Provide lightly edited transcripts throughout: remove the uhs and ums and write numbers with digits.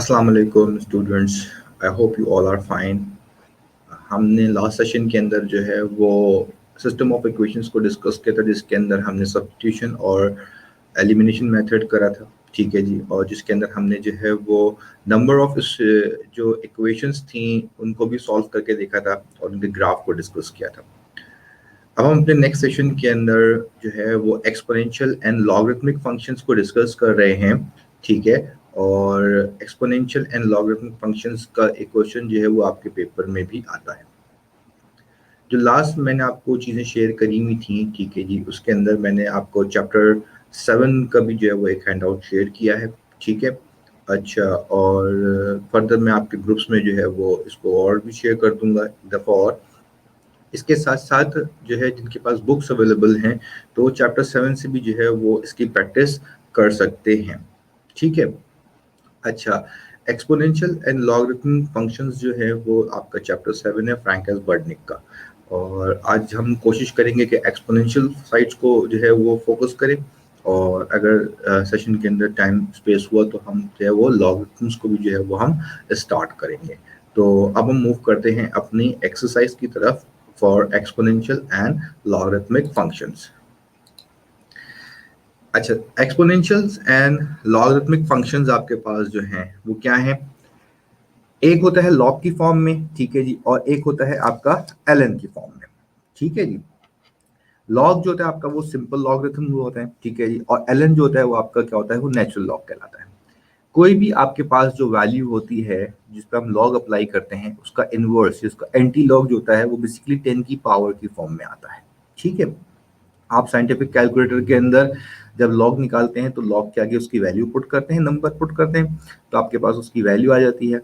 अस्सलाम वालेकुम students, I hope you all are fine. हमने लास्ट सेशन के अंदर जो है वो सिस्टम ऑफ इक्वेशंस को डिस्कस किया था, जिसके अंदर हमने सब्स्टिट्यूशन और एलिमिनेशन मेथड करा था। ठीक है जी, और जिसके अंदर हमने जो है वो नंबर ऑफ जो इक्वेशंस थी उनको भी सॉल्व करके देखा था और उनके ग्राफ को डिस्कस किया था। अब हम अपने नेक्स्ट सेशन के अंदर जो है वो एक्सपोनेंशियल एंड लॉगरिथमिक फंक्शंस को डिस्कस कर रहे हैं। ठीक है, और एक्सपोनेंशियल एंड लॉगरिथमिक फंक्शंस का एक क्वेश्चन जो है वो आपके पेपर में भी आता है। जो लास्ट मैंने आपको चीज़ें शेयर करी हुई थी, ठीक है जी, उसके अंदर मैंने आपको चैप्टर 7 का भी जो है वो एक हैंड आउट शेयर किया है। ठीक है, अच्छा, और फर्दर मैं आपके ग्रुप्स में जो है वो इसको और भी शेयर कर दूंगा एक दफ़ा। और इसके साथ साथ जो है जिनके पास बुक्स अवेलेबल हैं तो चैप्टर 7 से भी जो है वो इसकी प्रैक्टिस कर सकते हैं। ठीक है, अच्छा, एक्सपोनेंशियल एंड लॉगरिथमिक फंक्शंस जो है वो आपका चैप्टर 7 है फ्रैंक एस बर्डनिक का। और आज हम कोशिश करेंगे कि एक्सपोनेंशियल साइड्स को जो है वो फोकस करें, और अगर सेशन के अंदर टाइम स्पेस हुआ तो हम जो है वो लॉगरिथम्स को भी जो है वो हम स्टार्ट करेंगे। तो अब हम मूव करते हैं अपनी एक्सरसाइज की तरफ for exponential and logarithmic functions. अच्छा, एक्सपोनेंशियल्स एंड लॉगरिथमिक फंक्शंस आपके पास जो हैं वो क्या हैं? एक होता है लॉग की फॉर्म में, ठीक है जी, और एक होता है आपका एलएन की फॉर्म में। ठीक है जी, लॉग जो होता है आपका वो सिंपल लॉगरिथम होता है, ठीक है जी, और एलएन जो होता है वो आपका क्या होता है, वो नेचुरल लॉग कहलाता है। कोई भी आपके पास जो वैल्यू होती है जिस पर हम लॉग अप्लाई करते हैं, उसका इनवर्स, उसका एंटी लॉग जो होता है वो बेसिकली 10 की पावर की फॉर्म में आता है। ठीक है, आप साइंटिफिक कैलकुलेटर के अंदर जब लॉग निकालते हैं तो लॉग के आगे उसकी वैल्यू पुट करते हैं, नंबर पुट करते हैं, तो आपके पास उसकी वैल्यू आ जाती है।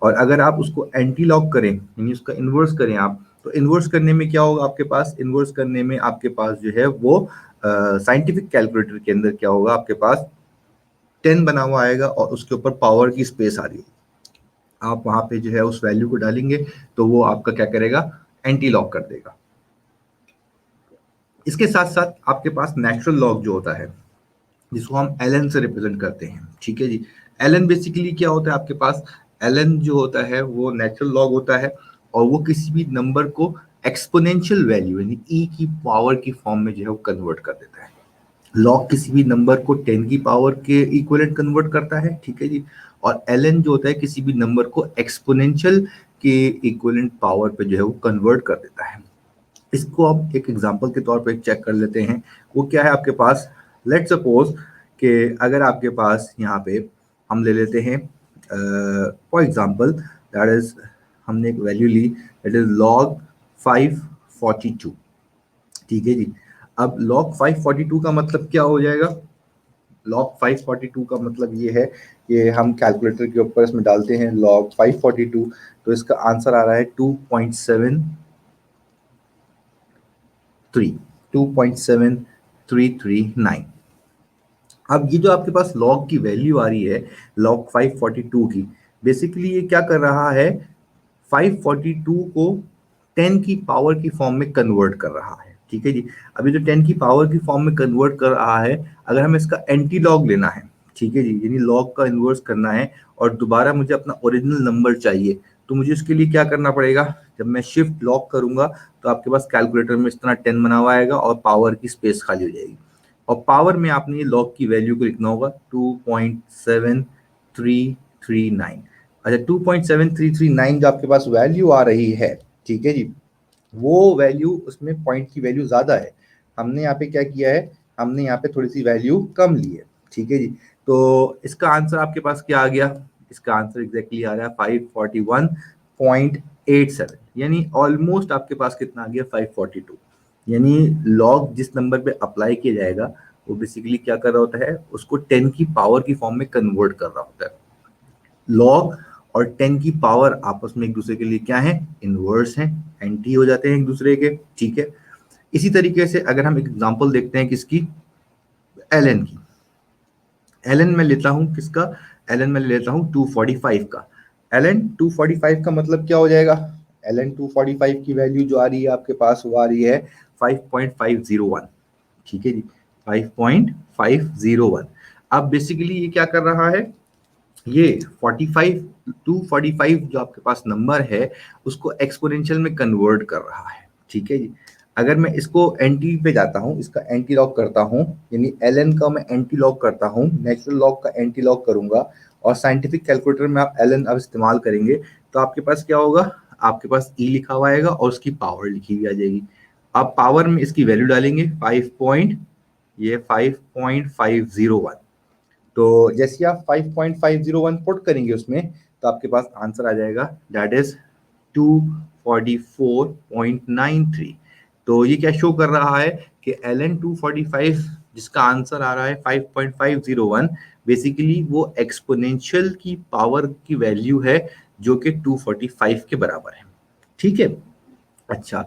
और अगर आप उसको एंटी लॉग करें, यानी उसका इन्वर्स करें आप, तो इन्वर्स करने में क्या होगा आपके पास? इन्वर्स करने में आपके पास जो है वो साइंटिफिक कैलकुलेटर के अंदर क्या होगा, आपके पास 10 बना हुआ आएगा और उसके ऊपर पावर की स्पेस आ रही है। आप वहां पे जो है उस वैल्यू को डालेंगे तो वो आपका क्या करेगा, एंटी लॉग कर देगा। इसके साथ साथ आपके पास नेचुरल लॉग जो होता है जिसको हम एलएन से रिप्रेजेंट करते हैं। ठीक है जी, एलएन बेसिकली क्या होता है आपके पास? एलएन जो होता है वो नेचुरल लॉग होता है और वो किसी भी नंबर को एक्सपोनेंशियल वैल्यू यानी ई की पावर की फॉर्म में जो है वो कन्वर्ट कर देता है। लॉग किसी भी नंबर को 10 की पावर के इक्विवेलेंट कन्वर्ट करता है, ठीक है जी, और एलएन जो होता है किसी भी नंबर को एक्सपोनेंशियल के इक्विवेलेंट पावर पे जो है वो कन्वर्ट कर देता है। इसको आप एक एग्जांपल के तौर पे चेक कर लेते हैं। वो क्या है आपके पास? लेट सपोज कि अगर आपके पास यहाँ पे हम ले लेते हैं फॉर एग्जांपल दैट इज, हमने एक वैल्यू ली दैट इज log 542। ठीक है जी, अब log 542 का मतलब क्या हो जाएगा? log 542 का मतलब ये है कि हम कैलकुलेटर के ऊपर इसमें डालते हैं log 542, तो इसका आंसर आ रहा है 2.7339। अब ये जो आपके पास log की वैल्यू आ रही है log 542 की, बेसिकली ये क्या कर रहा है, 542 को 10 की पावर की फॉर्म में कन्वर्ट कर रहा है। ठीक है जी, अभी जो 10 की पावर की फॉर्म में कन्वर्ट कर रहा है, अगर हमें इसका एंटी लॉग लेना है, ठीक है जी, यानी लॉग का इन्वर्स करना है और दोबारा मुझे अपना ओरिजिनल नंबर चाहिए, तो मुझे इसके लिए क्या करना पड़ेगा? जब मैं शिफ्ट लॉक करूंगा तो आपके पास कैलकुलेटर में इस तरह 10 बना हुआ आएगा और पावर की स्पेस खाली हो जाएगी, और पावर में आपने ये लॉग की वैल्यू को लिखना होगा 2.7339। अच्छा, 2.7339 जो आपके पास वैल्यू आ रही है, ठीक है जी, वो वैल्यू, उसमें पॉइंट की वैल्यू ज्यादा है। हमने यहाँ पे क्या किया है, हमने यहाँ पे थोड़ी सी वैल्यू कम ली है। ठीक है जी, तो इसका आंसर आपके पास क्या आ गया? इसका आंसर एग्जैक्टली आ रहा है 541.87, यानी ऑलमोस्ट आपके पास कितना आ गया, 542। यानी लॉग जिस नंबर पे अप्लाई किया जाएगा वो बेसिकली क्या कर रहा होता है, उसको 10 की पावर की फॉर्म में कन्वर्ट कर रहा होता है। लॉग और 10 की पावर आपस में एक दूसरे के लिए क्या है, इनवर्स हैं, एंटी हो जाते हैं एक दूसरे के। ठीक है, इसी तरीके से अगर हम एग्जांपल देखते हैं किसकी, एलन की। एलन में लेता हूं किसका? एलन में लेता हूं 245 का। एलन 245 का मतलब क्या हो जाएगा? एलन 245 की वैल्यू जो आ रही है आपके पास वो आ रही है 5.501। ठीक है जी, 5.501। अब बेसिकली ये क्या कर रहा है, ये 45 245 जो आपके पास नंबर है उसको एक्सपोनेंशियल में कन्वर्ट कर रहा है। ठीक है जी। अगर मैं इसको एंटी पे जाता हूँ, इसका एंटी लॉग करता हूँ, यानी ln का मैं एंटी लॉग करता हूँ, नेचुरल लॉग का एंटी लॉग करूंगा और साइंटिफिक कैलकुलेटर में आप ln अब इस्तेमाल करेंगे तो आपके पास क्या होगा, आपके पास e लिखा हुआ आएगा और उसकी पावर लिखी हुई आ जाएगी। आप पावर में इसकी वैल्यू डालेंगे 5.501। तो जैसे आप 5.501 पुट करेंगे उसमें तो आपके पास आंसर आ जाएगा, दैट इज 244.93। तो ये क्या शो कर रहा है कि LN245 जिसका आंसर आ रहा है 5.501, बेसिकली वो एक्सपोनेंशियल की पावर की वैल्यू है जो कि 245 के बराबर है। ठीक है। अच्छा,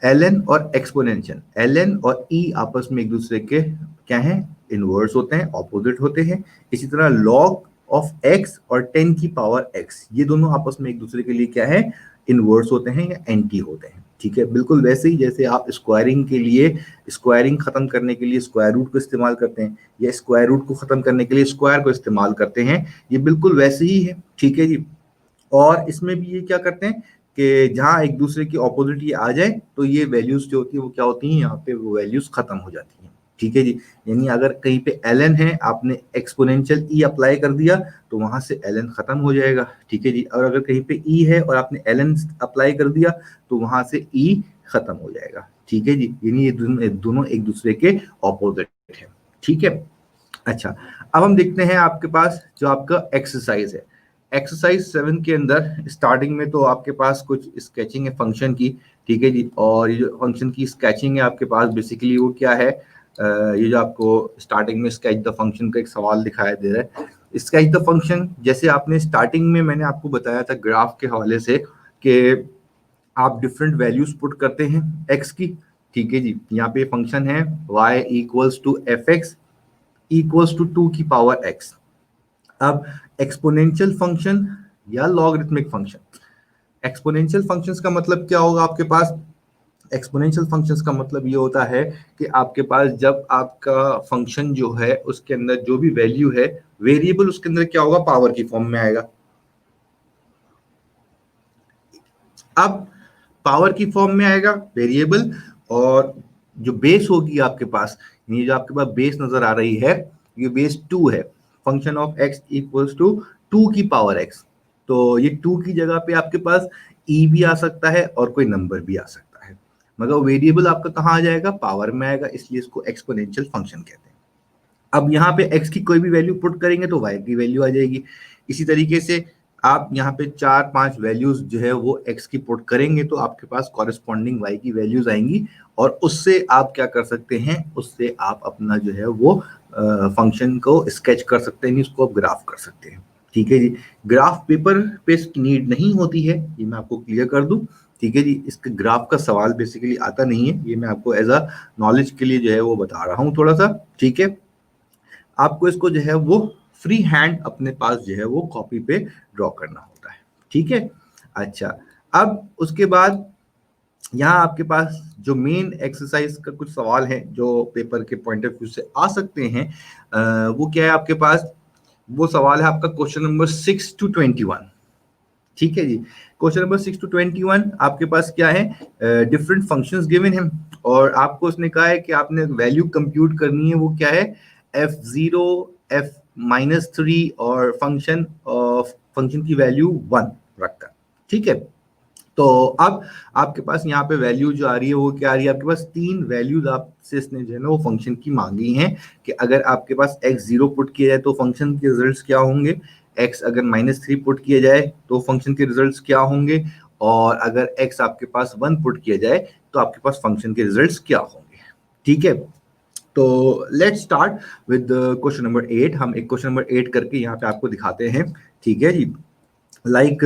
ln और एक्सपोनेंशियल, ln और e आपस में एक दूसरे के क्या हैं, इनवर्स होते हैं, ऑपोजिट होते हैं। इसी तरह log ऑफ x और 10 की पावर x, ये दोनों आपस में एक दूसरे के लिए क्या है, इनवर्स होते हैं या एंटी होते हैं। ठीक है, बिल्कुल वैसे ही जैसे आप स्क्वायरिंग के लिए, स्क्वायरिंग खत्म करने के लिए स्क्वायर रूट को इस्तेमाल करते हैं या स्क्वायर रूट को खत्म करने के लिए स्क्वायर को इस्तेमाल करते हैं, ये बिल्कुल वैसे ही है। ठीक है जी। और इसमें भी ये क्या करते हैं कि जहाँ एक दूसरे की ऑपोजिट ये आ जाए तो ये वैल्यूज जो होती है वो क्या होती हैं, यहाँ पे वो वैल्यूज खत्म हो जाती हैं। ठीक है जी। यानी अगर कहीं पे ln है, आपने एक्सपोनेंशियल e अप्लाई कर दिया तो वहां से ln खत्म हो जाएगा। ठीक है जी। और अगर कहीं पे e है और आपने ln अप्लाई कर दिया तो वहां से e खत्म हो जाएगा। ठीक है जी। यानी ये दोनों एक दूसरे के ऑपोजिट है। ठीक है। अच्छा, अब हम देखते हैं आपके पास जो आपका एक्सरसाइज है। एक्सरसाइज 7 के अंदर स्टार्टिंग में तो आपके पास कुछ स्केचिंग है फंक्शन की। ठीक है जी। और ये जो फंक्शन की स्केचिंग है आपके पास बेसिकली वो क्या है, ये जो आपको स्टार्टिंग में स्केच द फंक्शन का एक सवाल दिखाई दे रहा है। स्केच द फंक्शन जैसे आपने स्टार्टिंग में मैंने आपको बताया था ग्राफ के हवाले से कि आप डिफरेंट वैल्यूज पुट करते हैं एक्स की। ठीक है जी। यहाँ पे फंक्शन है y equals to F X equals to 2 की पावर x। अब एक्सपोनेंशियल फंक्शन या लॉगरिथमिक फंक्शन, एक्सपोनेंशियल फंक्शंस का मतलब क्या होगा आपके पास, एक्सपोनेंशियल फंक्शंस का मतलब ये होता है कि आपके पास जब आपका फंक्शन जो है उसके अंदर जो भी वैल्यू है, वेरिएबल उसके अंदर क्या होगा, पावर की फॉर्म में आएगा। अब पावर की फॉर्म में आएगा वेरिएबल, और जो बेस होगी आपके पास, ये जो आपके पास बेस नजर आ रही है ये बेस 2 है। Function of x equals to 2 की पावर x। तो ये 2 की जगह पे आपके पास e भी आ सकता है और कोई नंबर भी आ सकता है, मगर वेरिएबल आपका कहाँ आ जाएगा, पावर में आएगा, इसलिए इसको एक्सपोनेंशियल फंक्शन कहते हैं। अब यहाँ पे x की कोई भी वैल्यू पुट करेंगे तो y की वैल्यू आ जाएगी। इसी तरीके से आप यहाँ पे 4-5 वैल्यूज जो है वो x की पुट करेंगे तो आपके पास कॉरेस्पॉन्डिंग y की वैल्यूज आएंगी, और उससे आप क्या कर सकते हैं, उससे आप अपना जो है वो फंक्शन को स्केच कर सकते हैं, इसको आप ग्राफ कर सकते हैं। ठीक है जी। ग्राफ पेपर पे इसकी नीड नहीं होती है, ये मैं आपको क्लियर कर दूं। ठीक है जी। इसके ग्राफ का सवाल बेसिकली आता नहीं है, ये मैं आपको एज अ नॉलेज के लिए जो है वो बता रहा हूँ थोड़ा सा। ठीक है। आपको इसको जो है वो फ्री हैंड अपने पास जो है वो कॉपी पे ड्रॉ करना होता है। ठीक है। अच्छा, अब उसके बाद यहाँ आपके पास जो मेन एक्सरसाइज का कुछ सवाल है जो पेपर के पॉइंट ऑफ व्यू से आ सकते हैं, वो क्या है आपके पास, वो सवाल है आपका क्वेश्चन नंबर 6 to 21। ठीक है जी। क्वेश्चन नंबर 6 to 21 आपके पास क्या है, डिफरेंट फंक्शंस गिवन है और आपको उसने कहा है कि आपने वैल्यू कंप्यूट करनी है, वो क्या है, f0 f-3 और फंक्शन की वैल्यू 1 रखकर। ठीक है। तो अब आपके पास यहाँ पे वैल्यू जो आ रही है वो क्या आ रही है, आपके पास 3 वैल्यूज आपसे इसने जो है ना वो फंक्शन की मांगी हैं कि अगर आपके पास x0 पुट किया जाए तो फंक्शन के रिजल्ट्स क्या होंगे, x अगर -3 पुट किया जाए तो फंक्शन के रिजल्ट्स क्या होंगे, और अगर x आपके पास 1 पुट किया जाए तो आपके पास फंक्शन के रिजल्ट्स क्या होंगे। ठीक है। तो let's start with question number 8। हम एक क्वेश्चन नंबर 8 करके यहाँ पे आपको दिखाते हैं। ठीक है जी। लाइक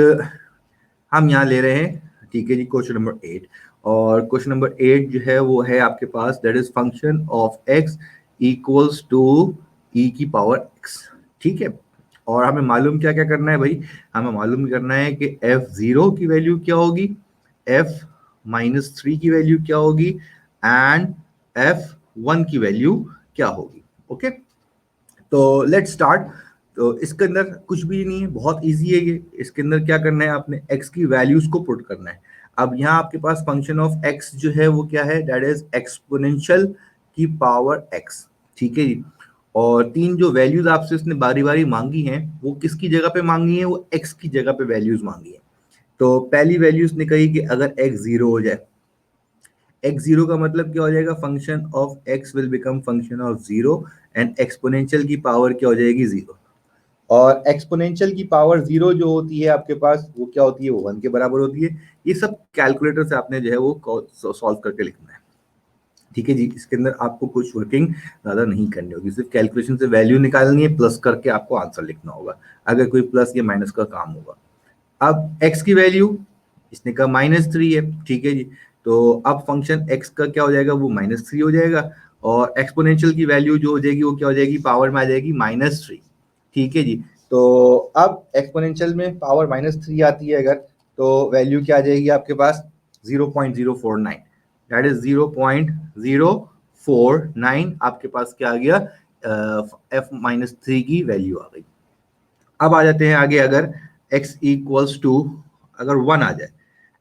हम यहाँ ले रहे हैं, ठीक है जी, क्वेश्चन नंबर 8। और क्वेश्चन नंबर 8 जो है वो है आपके पास, that is function of x equals to e की पावर x। ठीक है। और हमें मालूम क्या क्या करना है भाई, हमें मालूम करना है कि f0 की वैल्यू क्या होगी, f-3 की वैल्यू क्या होगी, एंड f1 की वैल्यू क्या होगी। ओके। तो लेट्स स्टार्ट। तो इसके अंदर कुछ भी नहीं है, बहुत इजी है ये। इसके अंदर क्या करना है, आपने x की वैल्यूज को पुट करना है। अब यहाँ आपके पास फंक्शन ऑफ x जो है वो क्या है, दैट इज एक्सपोनेंशियल की पावर x। ठीक है जी। और तीन जो वैल्यूज आपसे उसने बारी बारी मांगी हैं वो किसकी जगह पे मांगी है, वो x की जगह पे वैल्यूज मांगी है। तो पहली वैल्यू उसने कही कि अगर x जीरो हो जाए, x जीरो का मतलब क्या हो जाएगा, function of x will become function of zero and exponential की पावर क्या हो जाएगी, जीरो। और एक्सपोनेंशियल की पावर जीरो जो होती है आपके पास वो क्या होती है, वो वन के बराबर होती है। ये सब कैलकुलेटर से आपने जो है वो सॉल्व करके लिखना है। ठीक है जी। इसके अंदर आपको कुछ वर्किंग ज्यादा नहीं करनी होगी, सिर्फ कैलकुलेशन से वैल्यू निकालनी है, प्लस करके आपको आंसर लिखना होगा, अगर कोई प्लस या माइनस का काम होगा। अब x की वैल्यू इसने कहा -3 है। ठीक है जी। तो अब फंक्शन x का क्या हो जाएगा, वो -3 हो जाएगा। और एक्सपोनेंशियल की वैल्यू जो हो जाएगी वो क्या हो जाएगी, पावर में आ जाएगी -3। ठीक है जी। तो अब एक्सपोनेंशियल में पावर -3 आती है अगर, तो वैल्यू क्या आ जाएगी आपके पास, 0.049। दैट इज 0.049 आपके पास क्या आ गया, f-3 की वैल्यू आ गई। अब आ जाते हैं आगे, अगर x इक्वल्स टू अगर 1 आ जाए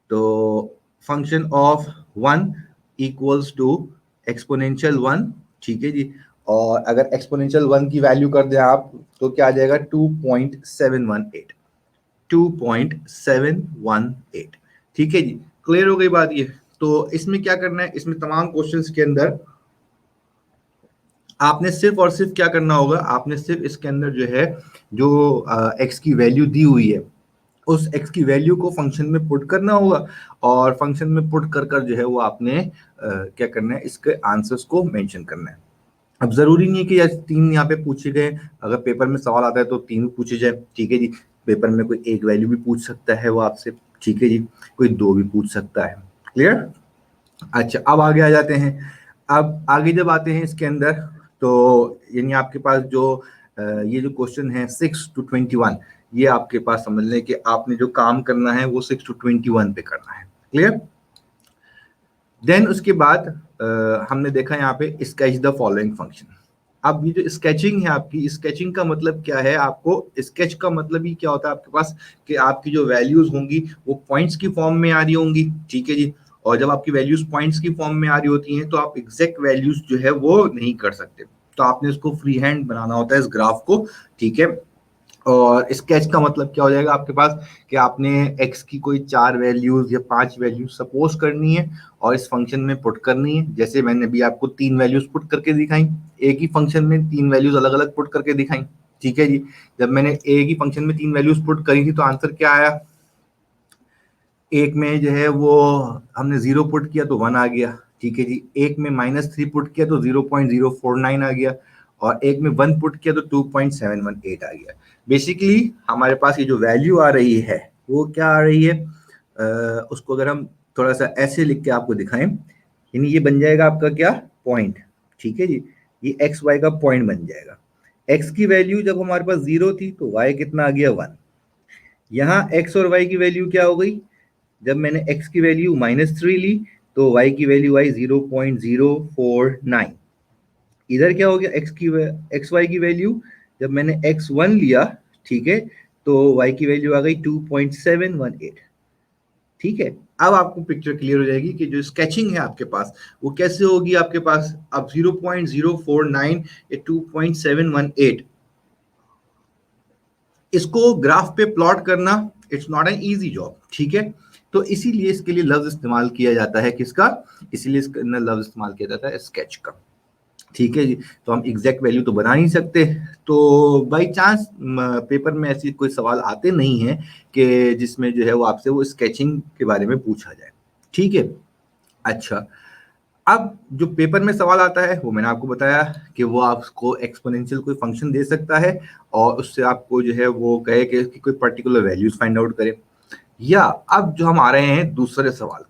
तो function of 1 equals to exponential 1। ठीक है जी। और अगर एक्सपोनेंशियल 1 की वैल्यू कर दें आप तो क्या आ जाएगा, 2.718। 2.718। ठीक है जी। क्लियर हो गई बात ये। तो इसमें क्या करना है, इसमें तमाम क्वेश्चंस के अंदर आपने सिर्फ और सिर्फ क्या करना होगा, आपने सिर्फ इसके अंदर जो है जो x की वैल्यू दी हुई है उस x की वैल्यू को फंक्शन में पुट करना होगा। और फंक्शन में पुट कर कर जो है वो आपने क्या करना है, इसके आंसर्स को मेंशन करना है। अब जरूरी नहीं है कि यार तीन यहाँ पे पूछे गए, अगर पेपर में सवाल आता है तो तीन पूछे जाए। ठीक है जी। पेपर में कोई एक वैल्यू भी पूछ सकता है वो आपसे। ठीक है जी। कोई दो भी पूछ सकता है। क्लियर। अच्छा, अब आगे आ जाते हैं। अब आगे जब आते हैं इसके अंदर, तो यानी आपके पास जो ये जो क्वेश्चन है 6 to 21, ये आपके पास समझ लें कि आपने जो काम करना है वो 6 to 21 पे करना है। क्लियर। देन उसके बाद हमने देखा यहाँ पे स्केच द फॉलोइंग फंक्शन। अब ये जो स्केचिंग है आपकी, स्केचिंग का मतलब क्या है, आपको स्केच का मतलब ही क्या होता है आपके पास, कि आपकी जो वैल्यूज होंगी वो पॉइंट्स की फॉर्म में आ रही होंगी। ठीक है जी। और जब आपकी वैल्यूज पॉइंट्स की फॉर्म में आ रही होती हैं तो आप एग्जैक्ट वैल्यूज जो है वो नहीं कर सकते, तो आपने इसको फ्री हैंड बनाना होता है इस ग्राफ को। ठीक है। और स्केच का मतलब क्या हो जाएगा आपके पास, कि आपने x की कोई 4 वैल्यूज या 5 वैल्यूज सपोज करनी है और इस फंक्शन में पुट करनी है। जैसे मैंने भी आपको 3 वैल्यूज पुट करके दिखाई, एक ही फंक्शन में 3 वैल्यूज अलग अलग पुट करके दिखाई। ठीक है जी। जब मैंने एक ही फंक्शन में 3 वैल्यूज पुट करी थी तो आंसर क्या आया, एक में जो है वो हमने 0 पुट किया तो 1 आ गया। ठीक है जी। एक में -3 पुट किया तो 0.049 आ गया। और एक में 1 पुट किया तो 2.718 आ गया। बेसिकली हमारे पास ये जो वैल्यू आ रही है वो क्या आ रही है, उसको अगर हम थोड़ा सा ऐसे लिख के आपको दिखाएं, यानी ये बन जाएगा आपका क्या, पॉइंट। ठीक है जी। ये एक्स वाई का पॉइंट बन जाएगा। एक्स की वैल्यू जब हमारे पास 0 थी तो वाई कितना आ गया, 1। यहाँ एक्स और वाई की वैल्यू क्या हो गई, जब मैंने x की वैल्यू -3 ली तो y की वैल्यू आई 0.049। इधर क्या हो गया, एक्स वाई की वैल्यू जब मैंने x1 लिया, ठीक है, तो y की वैल्यू आ गई 2.718। ठीक है। अब आपको पिक्चर क्लियर हो जाएगी कि जो स्केचिंग है आपके पास वो कैसे होगी आपके पास। अब 0.049 या 2.718 इसको ग्राफ पे प्लॉट करना, it's not an easy job. ठीक है। तो इसीलिए इसके लिए लफ्ज इस्तेमाल किया जाता है किसका, इसीलिए इसके अंदर लफ्ज इस्तेमाल किया जाता है स्केच का। ठीक है जी। तो हम एग्जैक्ट वैल्यू तो बना नहीं सकते, तो बाई चांस पेपर में ऐसी कोई सवाल आते नहीं है कि जिसमें जो है वो आपसे वो स्केचिंग के बारे में पूछा जाए। ठीक है। अच्छा, अब जो पेपर में सवाल आता है वो मैंने आपको बताया कि वो आपको एक्सपोनेंशियल कोई फंक्शन दे सकता है और उससे आपको जो है वो कहे कि कोई पर्टिकुलर वैल्यूज फाइंड आउट करे। या अब जो हम आ रहे हैं दूसरे सवाल पे,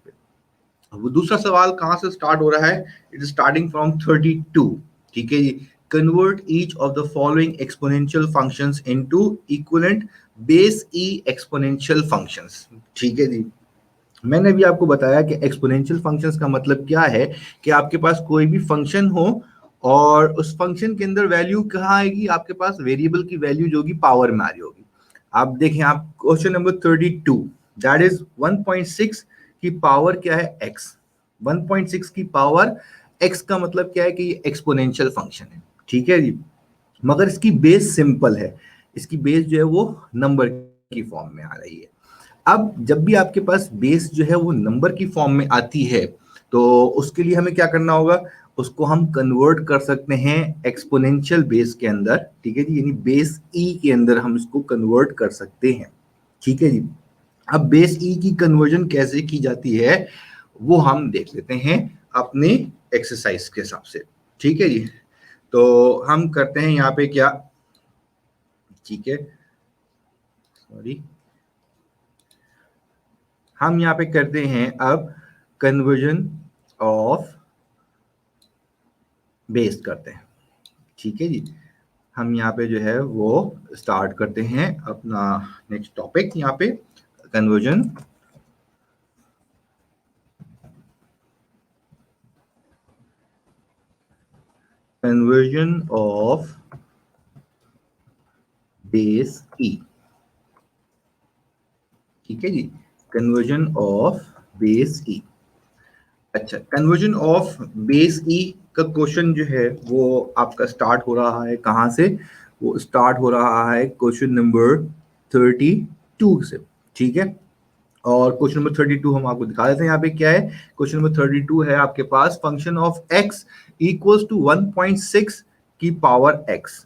वो दूसरा सवाल कहाँ से स्टार्ट हो रहा है, इट इज स्टार्टिंग फ्रॉम 32। ठीक है जी। Convert each of the following exponential functions into equivalent base E exponential functions. ठीक है जी। मैंने भी आपको बताया कि एक्सपोनेंशियल फंक्शंस का मतलब क्या है, कि आपके पास कोई भी फंक्शन हो और उस फंक्शन के अंदर वैल्यू कहाँ आएगी, आपके पास वेरिएबल की वैल्यू जो होगी पावर में आ रही होगी। आप देखें, आप क्वेश्चन नंबर 32, दैट इज 1.6 की पावर क्या है x। 1.6 की पावर x का मतलब क्या है कि ये एक्सपोनेंशियल फंक्शन है, ठीक है जी। मगर इसकी बेस सिंपल है, इसकी बेस जो है वो नंबर की फॉर्म में आ रही है। अब जब भी आपके पास बेस जो है वो नंबर की फॉर्म में आती है तो उसके लिए हमें क्या करना होगा, उसको हम कन्वर्ट कर सकते हैं एक्सपोनेंशियल बेस के अंदर, ठीक है जी, यानी बेस ई के अंदर हम इसको कन्वर्ट कर सकते हैं, ठीक है जी। अब बेस ई की कन्वर्जन कैसे की जाती है वो हम देख लेते हैं अपने एक्सरसाइज के हिसाब से, ठीक है जी। तो हम करते हैं यहाँ पे क्या, ठीक है, सॉरी, हम यहाँ पे करते हैं अब कन्वर्जन ऑफ बेस करते हैं, ठीक है जी। हम यहाँ पे जो है वो स्टार्ट करते हैं अपना नेक्स्ट टॉपिक, यहाँ पे कन्वर्जन कन्वर्जन ऑफ बेस ई, ठीक है जी, कन्वर्जन ऑफ बेस ई। अच्छा, कन्वर्जन ऑफ बेस ई का क्वेश्चन जो है वो आपका स्टार्ट हो रहा है कहाँ से, वो स्टार्ट हो रहा है क्वेश्चन नंबर 32 से, ठीक है। और क्वेश्चन नंबर 32 हम आपको दिखा देते हैं यहाँ पे क्या है। क्वेश्चन नंबर 32 है आपके पास, function of x equals to 1.6 की पावर x,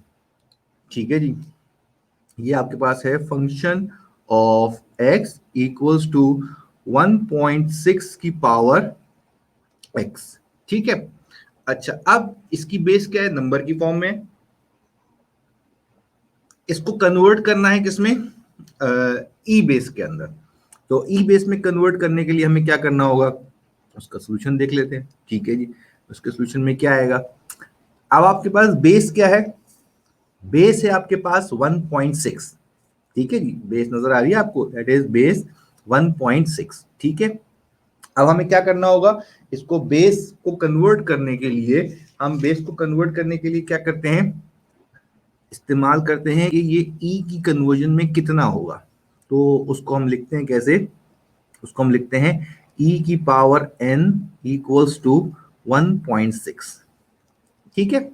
ठीक है जी। ये आपके पास है function of x equals to 1.6 की पावर x, ठीक है। अच्छा, अब इसकी बेस क्या है, नंबर की फॉर्म में, इसको कन्वर्ट करना है किसमें, ई बेस के अंदर। तो ई बेस में कन्वर्ट करने के लिए हमें क्या करना होगा, उसका सोल्यूशन देख लेते हैं, ठीक है जी। उसके सोल्यूशन में क्या आएगा, अब आपके पास बेस क्या है, बेस है आपके पास 1.6, ठीक है जी, बेस नजर आ रही है आपको, दैट इज बेस 1.6, ठीक है। अब हमें क्या करना होगा, इसको बेस को कन्वर्ट करने के लिए, हम बेस को कन्वर्ट करने के लिए क्या करते हैं, इस्तेमाल करते हैं कि ये ई की कन्वर्जन में कितना होगा। तो उसको हम लिखते हैं कैसे, उसको हम लिखते हैं ई की पावर n इक्वल्स टू 1.6, ठीक है।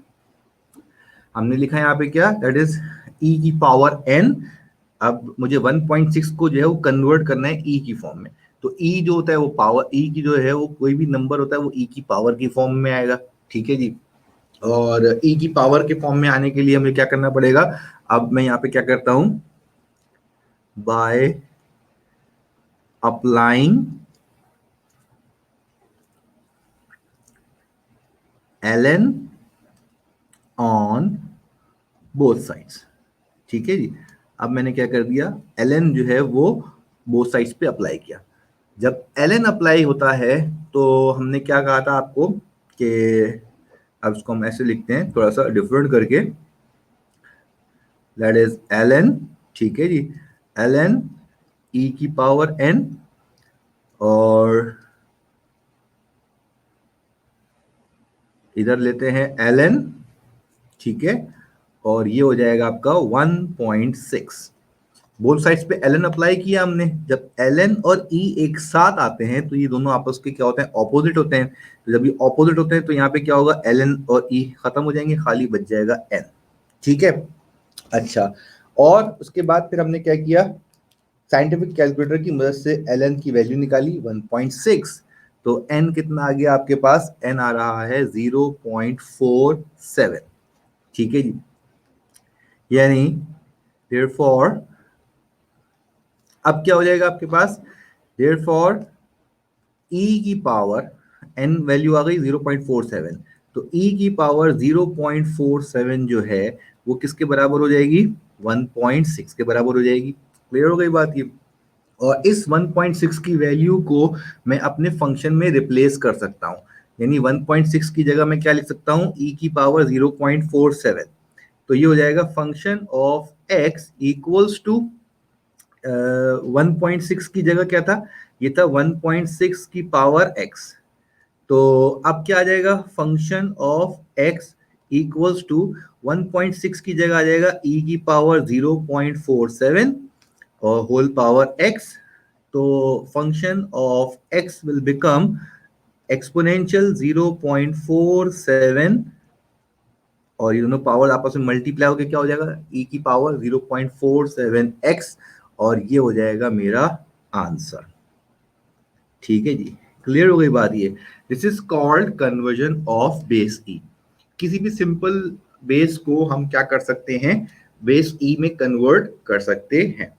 हमने लिखा है यहाँ पे क्या, दैट इज ई की पावर n। अब मुझे 1.6 को जो है वो कन्वर्ट करना है ई की फॉर्म में। तो ई जो होता है वो पावर, ई की जो है वो कोई भी नंबर होता है वो ई की पावर की फॉर्म में आएगा, ठीक है जी। और ई की पावर के फॉर्म में आने के लिए हमें क्या करना पड़ेगा, अब मैं यहाँ पे क्या करता हूं, bye applying ln on both sides, ठीक है जी। अब मैंने क्या कर दिया, ln जो है वो बोथ साइड्स पे अप्लाई किया। जब ln अप्लाई होता है तो हमने क्या कहा था आपको कि, अब इसको हम ऐसे लिखते हैं थोड़ा सा डिफरेंट करके, दैट इज ln, ठीक है जी, ln e की पावर n, और इधर लेते हैं ln, ठीक है, और ये हो जाएगा आपका 1.6। बोथ साइड्स पे ln अप्लाई किया हमने। जब ln और e एक साथ आते हैं तो ये दोनों आपस के क्या होते हैं, ऑपोजिट होते हैं। तो जब ये ऑपोजिट होते हैं तो यहाँ पे क्या होगा, ln और e खत्म हो जाएंगे, खाली बच जाएगा n, ठीक है। अच्छा, और उसके बाद फिर हमने क्या किया, साइंटिफिक कैलकुलेटर की मदद से ln की वैल्यू निकाली 1.6। तो n कितना आ गया आपके पास, n आ रहा है 0.47, ठीक है जी। यानी therefore अब क्या हो जाएगा आपके पास, therefore e की पावर n वैल्यू आ गई 0.47, तो e की पावर 0.47 जो है वो किसके बराबर हो जाएगी, 1.6 के बराबर हो जाएगी। क्लियर हो गई बात ये। और इस 1.6 की वैल्यू को मैं अपने फंक्शन में रिप्लेस कर सकता हूँ, यानी 1.6 की जगह मैं क्या लिख सकता हूँ, e की पावर 0.47। तो ये हो जाएगा function of x equals to 1.6 की जगह क्या था, ये था 1.6 की पावर x। तो अब क्या आ जाएगा, function of x equals to 1.6 की जगह आ जाएगा e की पावर 0.47 और होल पावर x। तो function of x will become exponential 0.47 और ये दोनों पावर आपस में मल्टीप्लाई होकर क्या हो जाएगा e की पावर 0.47x और ये हो जाएगा मेरा आंसर। ठीक है जी, क्लियर हो गई बात ये। This is called conversion of base E. किसी भी सिंपल बेस को हम क्या कर सकते हैं, बेस ई में कन्वर्ट कर सकते हैं।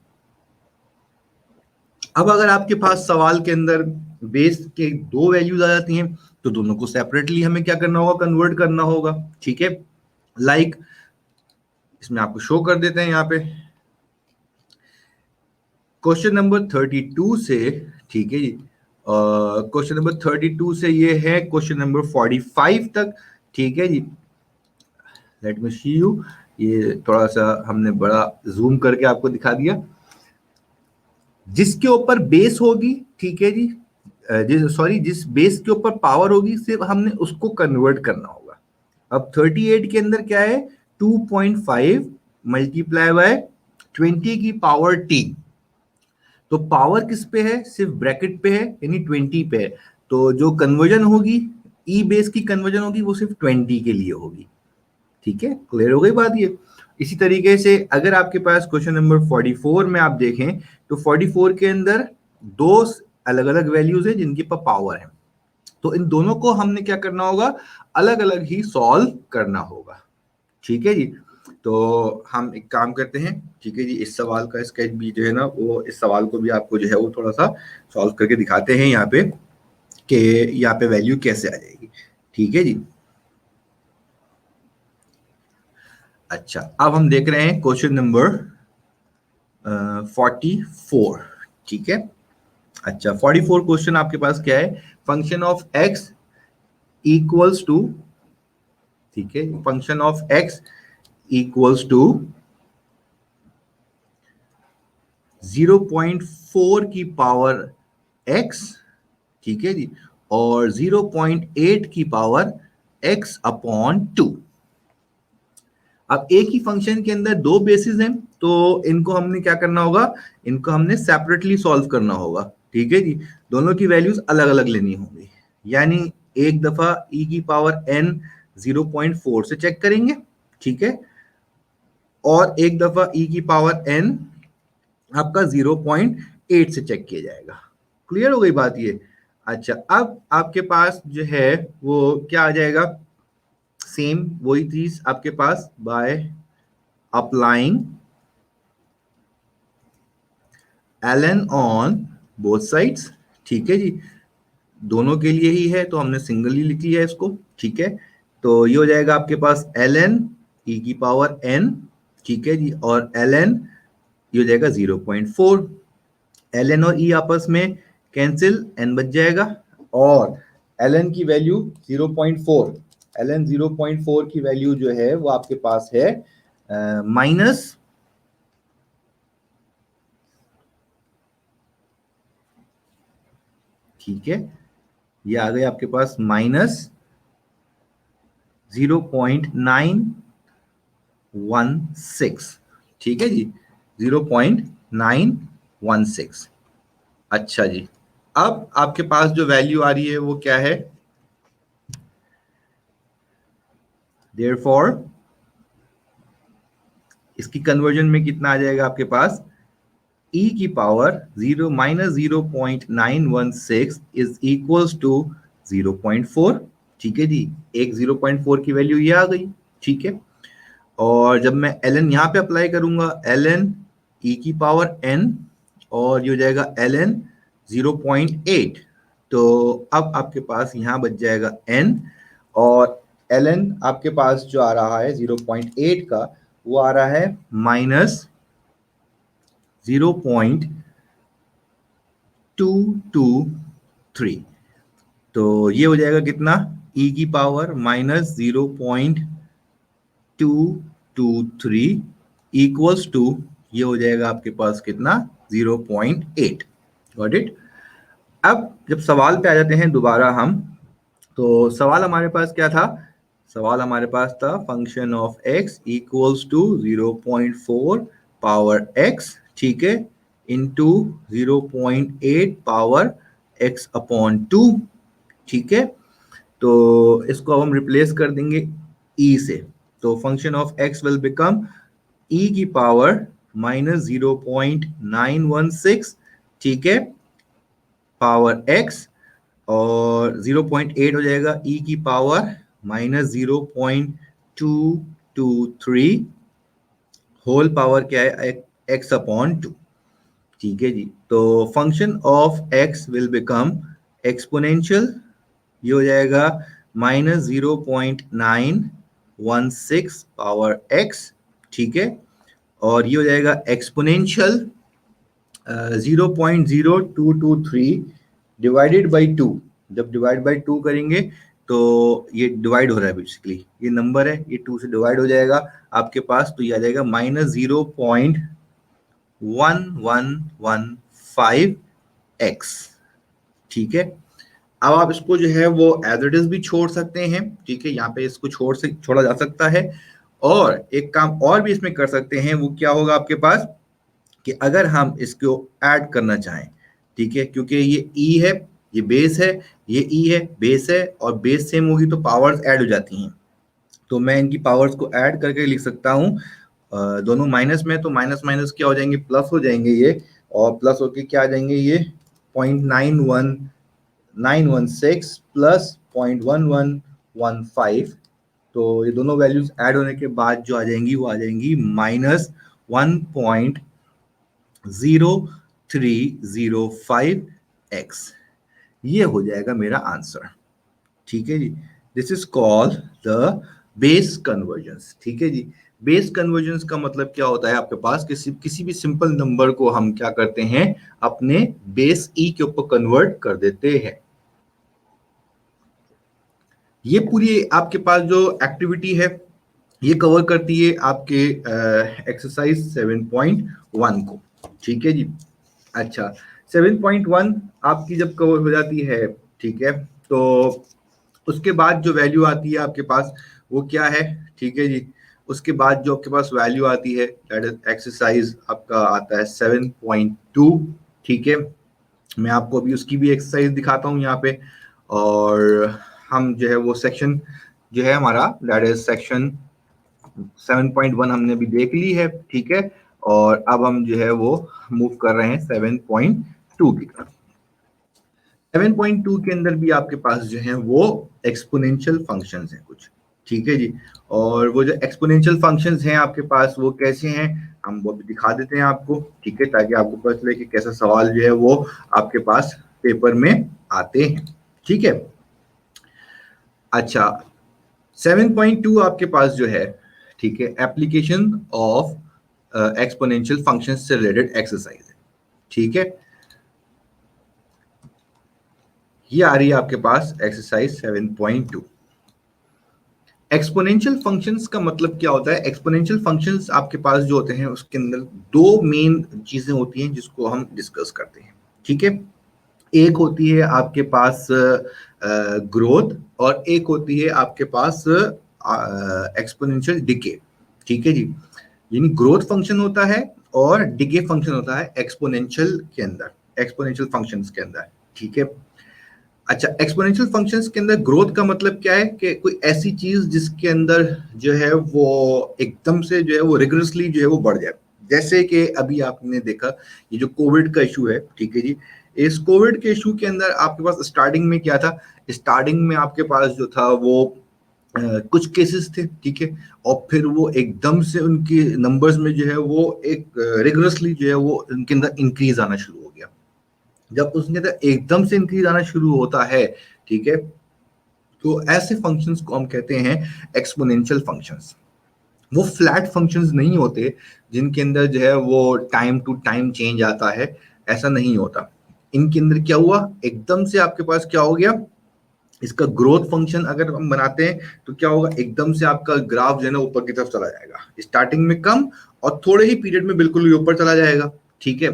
अब अगर आपके पास सवाल के अंदर बेस के दो वैल्यूज आ जाती हैं तो दोनों को सेपरेटली हमें क्या करना होगा, कन्वर्ट करना होगा। ठीक है, लाइक इसमें आपको शो कर देते हैं यहाँ पे क्वेश्चन नंबर 32 से। ठीक है जी, क्वेश्चन नंबर 32 से ये है क्वेश्चन नंबर 45 तक। ठीक है जी, लेट मी सी यू, ये थोड़ा सा हमने बड़ा जूम करके आपको दिखा दिया। जिसके ऊपर बेस होगी, ठीक है जी, जिस बेस के ऊपर पावर होगी सिर्फ हमने उसको कन्वर्ट करना होगा। अब 38 के अंदर क्या है, 2.5 मल्टीप्लाई बाय 20 की पावर t। तो पावर किस पे है, सिर्फ ब्रैकेट पे है यानी 20 पे है। तो जो कन्वर्जन होगी, ई बेस की कन्वर्जन होगी वो सिर्फ 20 के लिए होगी। ठीक है, क्लियर हो गई बात ये। इसी तरीके से अगर आपके पास क्वेश्चन नंबर 44 में आप देखें तो 44 के अंदर दो अलग अलग वैल्यूज हैं जिनके पास पावर है। तो इन दोनों को हमने क्या करना होगा, अलग अलग ही सॉल्व करना होगा। ठीक है जी, तो हम एक काम करते हैं। ठीक है जी, इस सवाल का स्केच भी जो है ना, वो इस सवाल को भी आपको जो है वो थोड़ा सा सॉल्व करके दिखाते हैं यहाँ पे कि यहाँ पे वैल्यू कैसे आ जाएगी। ठीक है जी, अच्छा अब हम देख रहे हैं क्वेश्चन नंबर 44। ठीक है, अच्छा 44 क्वेश्चन आपके पास क्या है, function of X equals to, ठीक है, function of X equals to 0.4 की पावर x, ठीक है जी, और 0.8 की पावर x अपॉन 2। अब एक ही फंक्शन के अंदर दो बेसिस हैं तो इनको हमने क्या करना होगा, इनको हमने सेपरेटली सॉल्व करना होगा। ठीक है जी, दोनों की वैल्यूज अलग अलग लेनी होंगी। यानी एक दफा e की पावर n 0.4 से चेक करेंगे, ठीक है, और एक दफा e की पावर n आपका 0.8 से चेक किया जाएगा। क्लियर हो गई बात ये। अच्छा अब आपके पास जो है वो क्या आ जाएगा, सेम वही चीज आपके पास by applying ln on both sides. ठीक है जी, दोनों के लिए ही है तो हमने सिंगल ही लिख लिया है इसको। ठीक है, तो ये हो जाएगा आपके पास ln e की पावर n, ठीक है जी, और ln ये हो जाएगा 0.4। ln और e आपस में कैंसिल, n बच जाएगा और ln की वैल्यू 0.4, ln 0.4 की वैल्यू जो है वो आपके पास है माइनस, ठीक है, ये आ गए आपके पास माइनस 0.916। ठीक है जी, 0.916। अच्छा जी, अब आपके पास जो वैल्यू आ रही है वो क्या है, देयरफॉर इसकी कन्वर्जन में कितना आ जाएगा आपके पास, e की पावर 0 - 0.916 इज इक्वल्स टू 0.4। ठीक है जी, एक 0.4 की वैल्यू ये आ गई। ठीक है, और जब मैं ln यहाँ पे अप्लाई करूंगा, ln e की पावर n और ये हो जाएगा ln 0.8। तो अब आपके पास यहाँ बच जाएगा n और ln आपके पास जो आ रहा है 0.8 का वो आ रहा है माइनस 0.223। तो ये हो जाएगा कितना, e की पावर माइनस 0.223 इक्वल्स टू ये हो जाएगा आपके पास कितना, 0.8। Got it. अब जब सवाल पे आ जाते हैं दोबारा हम, तो सवाल हमारे पास क्या था, सवाल हमारे पास था function of x equals to 0.4 power x, ठीक है, इंटू 0.8 पावर x अपॉन 2, ठीक है। तो इसको अब हम रिप्लेस कर देंगे e से, तो function of x will become e की पावर -0.916, ठीक है, पावर x, और 0.8 हो जाएगा e की पावर -0.223, होल पावर क्या है, x अपॉन 2, ठीक है जी। तो function of x will become exponential, ये हो जाएगा -0.916 पावर x, ठीक है, और ये हो जाएगा एक्सपोनेंशियल 0.0223 डिवाइडेड बाई 2। जब डिवाइड बाई 2 करेंगे तो ये डिवाइड हो रहा है, बेसिकली ये नंबर है, ये 2 से डिवाइड हो जाएगा आपके पास, तो ये आ जाएगा -0.1115x, ठीक है। अब आप इसको जो है वो एज इट इज भी छोड़ सकते हैं, ठीक है, यहाँ पे इसको छोड़ा जा सकता है, और एक काम और भी इसमें कर सकते हैं, वो क्या होगा आपके पास कि अगर हम इसको ऐड करना चाहें, ठीक है, क्योंकि ये ई है, ये बेस है, ये ई है, बेस है, और बेस सेम होगी तो पावर्स ऐड हो जाती हैं, तो मैं इनकी पावर्स को ऐड करके लिख सकता हूँ। दोनों माइनस में, तो माइनस माइनस क्या हो जाएंगे, प्लस हो जाएंगे ये, और प्लस होके क्या आ जाएंगे ये 0.91916 प्लस 0.1115, तो ये दोनों वैल्यूज ऐड होने के बाद जो आ जाएंगी वो आ जाएंगी -1.0305x, ये हो जाएगा मेरा आंसर, ठीक है जी। This is called the base convergence, ठीक है जी। बेस कन्वर्जेंस का मतलब क्या होता है, आपके पास किसी भी सिंपल नंबर को हम क्या करते हैं, अपने बेस ई के ऊपर कन्वर्ट कर देते हैं। ये पूरी आपके पास जो एक्टिविटी है ये कवर करती है आपके एक्सरसाइज 7.1 को, ठीक है जी। अच्छा, 7.1 आपकी जब कवर हो जाती है, ठीक है, तो उसके बाद जो वैल्यू आती है आपके पास वो क्या है, ठीक है जी। उसके बाद जो आपके पास वैल्यू आती है दैट इज एक्सरसाइज आपका आता है 7.2, ठीक है। मैं आपको अभी उसकी भी एक्सरसाइज दिखाता हूँ यहाँ पे, और हम जो है वो सेक्शन जो है हमारा दैट इज सेक्शन 7.1 हमने अभी देख ली है, ठीक है, और अब हम जो है वो मूव कर रहे हैं 7.2 की तरफ। 7.2 के अंदर भी आपके पास जो है वो एक्सपोनेंशियल फंक्शंस हैं कुछ, ठीक है जी। और वो जो एक्सपोनेंशियल फंक्शंस हैं आपके पास वो कैसे हैं, हम वो भी दिखा देते हैं आपको, ठीक है, ताकि आपको पता चले कि कैसा सवाल जो है वो आपके पास पेपर में आते हैं, ठीक है। अच्छा, 7.2 आपके पास जो है, ठीक है, एप्लीकेशन ऑफ एक्सपोनेंशियल फंक्शन से रिलेटेड एक्सरसाइज है, ठीक है। ये आ रही है आपके पास एक्सरसाइज 7.2। एक्सपोनेंशियल फंक्शंस का मतलब क्या होता है, एक्सपोनेंशियल फंक्शंस आपके पास जो होते हैं उसके अंदर दो मेन चीजें होती हैं जिसको हम डिस्कस करते हैं, ठीक है। एक होती है आपके पास ग्रोथ, और एक होती है आपके पास एक्सपोनेंशियल डिके, ठीक है जी। यानी ग्रोथ फंक्शन होता है और डिके फंक्शन होता है एक्सपोनेंशियल के अंदर, एक्सपोनेंशियल फंक्शंस के अंदर, ठीक है। अच्छा, एक्सपोनेंशियल फंक्शंस के अंदर ग्रोथ का मतलब क्या है कि कोई ऐसी चीज जिसके अंदर जो है वो एकदम से जो है वो रिगरसली जो है वो बढ़ जाए, जैसे कि अभी आपने देखा ये जो कोविड का इशू है, ठीक है जी। इस कोविड के इशू के अंदर आपके पास स्टार्टिंग में क्या था, स्टार्टिंग में आपके पास जो था वो कुछ केसेस थे, ठीक है, और फिर वो एकदम से उनके नंबर्स में जो है वो एक रिगरसली जो है वो उनके अंदर इंक्रीज आना शुरू हो गया। जब उसके अंदर एकदम से इंक्रीज आना शुरू होता है, ठीक है, तो ऐसे फंक्शंस को हम कहते हैं एक्सपोनेंशियल फंक्शंस। वो फ्लैट फंक्शंस नहीं होते जिनके अंदर जो है वो टाइम टू टाइम चेंज आता है, ऐसा नहीं होता। इनके अंदर क्या हुआ, एकदम से आपके पास क्या हो गया, इसका ग्रोथ फंक्शन अगर हम बनाते हैं तो क्या होगा, एकदम से आपका ग्राफ जो है ना ऊपर की तरफ चला जाएगा, स्टार्टिंग में कम और थोड़े ही पीरियड में बिल्कुल ही ऊपर चला जाएगा, ठीक है।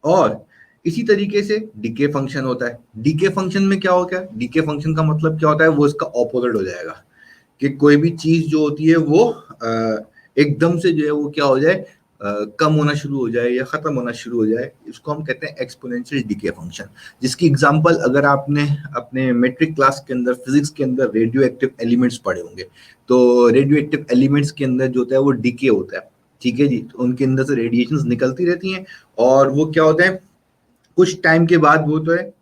और इसी तरीके से डीके फंक्शन होता है। डीके फंक्शन में क्या हो गया, डीके फंक्शन का मतलब क्या होता है, वो इसका ऑपोजिट हो जाएगा कि कोई भी चीज जो होती है वो एकदम से जो है वो क्या हो जाए, कम होना शुरू हो जाए या खत्म होना शुरू हो जाए, इसको हम कहते हैं एक्सपोनेंशियल डीके फंक्शन। जिसकी एग्जांपल अगर आपने अपने मेट्रिक क्लास के अंदर फिजिक्स के अंदर रेडियो एक्टिव एलिमेंट्स पढ़े होंगे, तो रेडियो एक्टिव एलिमेंट्स के अंदर जो होता है वो डीके होता है, ठीक है जी। तो उनके अंदर से रेडिएशंस निकलती रहती हैं और वो क्या होता है, कुछ टाइम के बाद वो तो है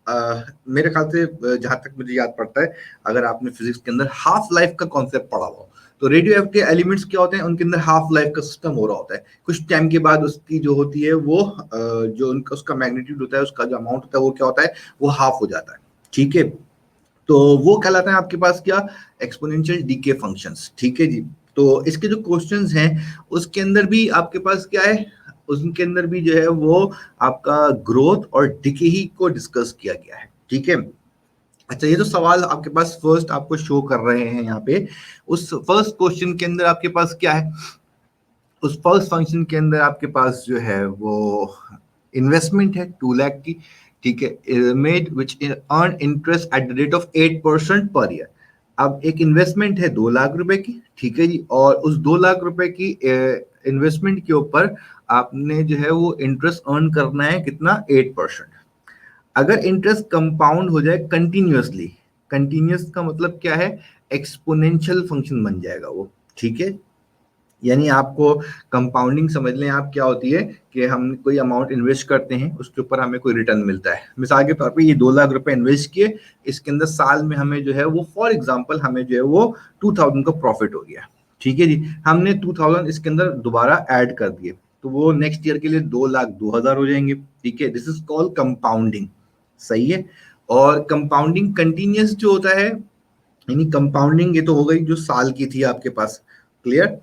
मेरे ख्याल से जहां तक मुझे याद पड़ता है, अगर आपने फिजिक्स के अंदर हाफ लाइफ का कॉन्सेप्ट पढ़ा हो, तो रेडियो एक्टिव एलिमेंट्स क्या होते हैं, उनके अंदर हाफ लाइफ का सिस्टम हो रहा होता है। कुछ टाइम के बाद उसकी जो होती है वो जो उनका उसका मैग्नीट्यूड होता है, उसका जो अमाउंट होता है वो क्या होता है, वो हाफ हो जाता है, ठीक है। तो वो कहलाता है आपके पास क्या, एक्सपोनेंशियल डीके फंक्शंस, ठीक है जी। तो इसके जो क्वेश्चंस हैं उसके अंदर भी आपके पास क्या है, उनके अंदर भी जो है वो आपका ग्रोथ और डिके ही को डिस्कस किया गया है, ठीक है। अच्छा, ये जो सवाल आपके पास फर्स्ट आपको शो कर रहे हैं यहाँ पे, उस फर्स्ट क्वेश्चन के अंदर आपके पास क्या है, उस फर्स्ट फंक्शन के अंदर आपके पास जो है वो इन्वेस्टमेंट है 2 लाख की, ठीक है, made which earn interest at the rate of 8% per year. अब एक इन्वेस्टमेंट है 2 लाख रुपए की, ठीक है जी, और उस 2 लाख रुपए की इन्वेस्टमेंट के ऊपर आपने जो है वो इंटरेस्ट अर्न करना है कितना, 8%। अगर इंटरेस्ट कंपाउंड हो जाए कंटिन्यूअसली, कंटिन्यूअस का मतलब क्या है, एक्सपोनेंशियल फंक्शन बन जाएगा वो, ठीक है। यानी आपको कंपाउंडिंग समझ लें आप क्या होती है, कि हम कोई अमाउंट इन्वेस्ट करते हैं उसके ऊपर हमें कोई रिटर्न मिलता है। मिसाल के तौर पे ये 2 लाख रुपए इन्वेस्ट किए, इसके अंदर साल में हमें जो है वो फॉर एग्जांपल हमें जो है वो 2000 का प्रॉफिट हो गया, ठीक है जी। हमने 2000 इसके अंदर दोबारा ऐड कर दिए, तो वो नेक्स्ट ईयर के लिए 2,02,000 हो जाएंगे, ठीक है। दिस इज कॉल्ड कंपाउंडिंग, सही है। और कंपाउंडिंग कंटिन्यूस जो होता है, यानी कंपाउंडिंग ये तो हो गई जो साल की थी आपके पास, क्लियर।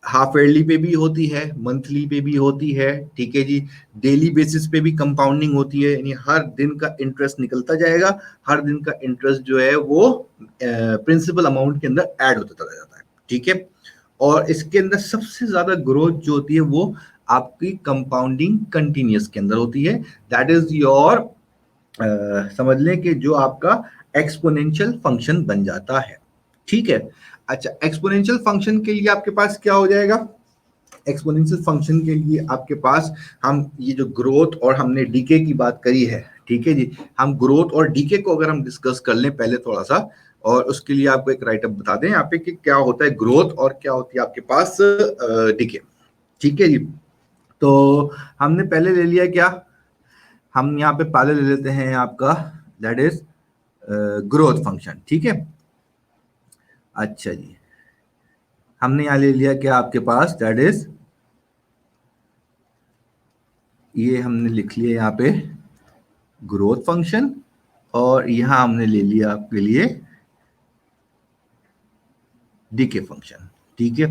हाफ ईयरली पे भी होती है, मंथली पे भी होती है, ठीक है जी। डेली बेसिस पे भी कंपाउंडिंग होती है, यानी हर दिन का इंटरेस्ट निकलता जाएगा, हर दिन का इंटरेस्ट जो है वो प्रिंसिपल अमाउंट के अंदर ऐड होता चला जाता है, ठीक है। और इसके अंदर सबसे ज्यादा ग्रोथ जो होती है वो आपकी कंपाउंडिंग कंटिन्यूस के अंदर होती है। दैट इज योर समझ लें कि जो आपका एक्सपोनेंशियल फंक्शन बन जाता है, ठीक है। अच्छा, एक्सपोनेंशियल फंक्शन के लिए आपके पास क्या हो जाएगा, एक्सपोनेंशियल फंक्शन के लिए आपके पास, हम ये जो ग्रोथ और हमने डीके की बात करी है, ठीक है जी, हम ग्रोथ और डीके को अगर हम डिस्कस कर लें पहले थोड़ा सा, और उसके लिए आपको एक राइटअप बता दें यहाँ पे कि क्या होता है ग्रोथ और क्या होती है आपके पास डीके, ठीक है जी। तो हमने पहले ले लिया क्या, हम यहाँ पे पहले ले लेते हैं आपका, दैट इज ग्रोथ फंक्शन, ठीक है। अच्छा जी, हमने यहाँ ले लिया क्या आपके पास, दैट इज, ये हमने लिख लिया यहाँ पे ग्रोथ फंक्शन, और यहाँ हमने ले लिया आपके लिए डीके फंक्शन, ठीक है।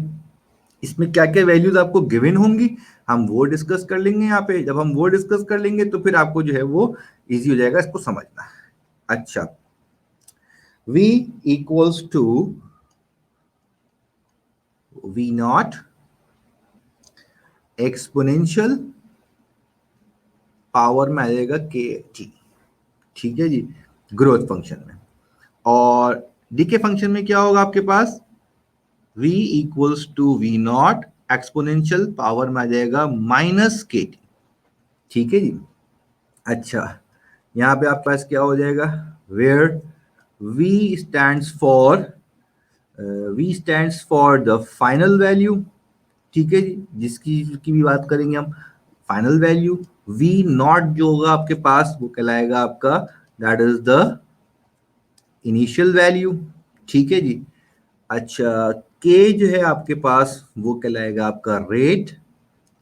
इसमें क्या क्या वैल्यूज आपको गिवन होंगी, हम वो डिस्कस कर लेंगे यहाँ पे। जब हम वो डिस्कस कर लेंगे तो फिर आपको जो है वो इजी हो जाएगा इसको समझना। अच्छा, v equals to v naught exponential power में आ जाएगा के टी, ठीक है जी, ग्रोथ फंक्शन में। और डीके फंक्शन में क्या होगा आपके पास, v equals to v naught exponential power में आ जाएगा माइनस के टी, ठीक है जी। अच्छा, यहाँ पे आपके पास क्या हो जाएगा, where v stands for, v stands for the final value, ठीक है जी, जिसकी की भी बात करेंगे हम, फाइनल वैल्यू। v नॉट जो होगा आपके पास वो कहलाएगा आपका, that is the initial value, ठीक है जी। अच्छा, k जो है आपके पास वो कहलाएगा आपका रेट,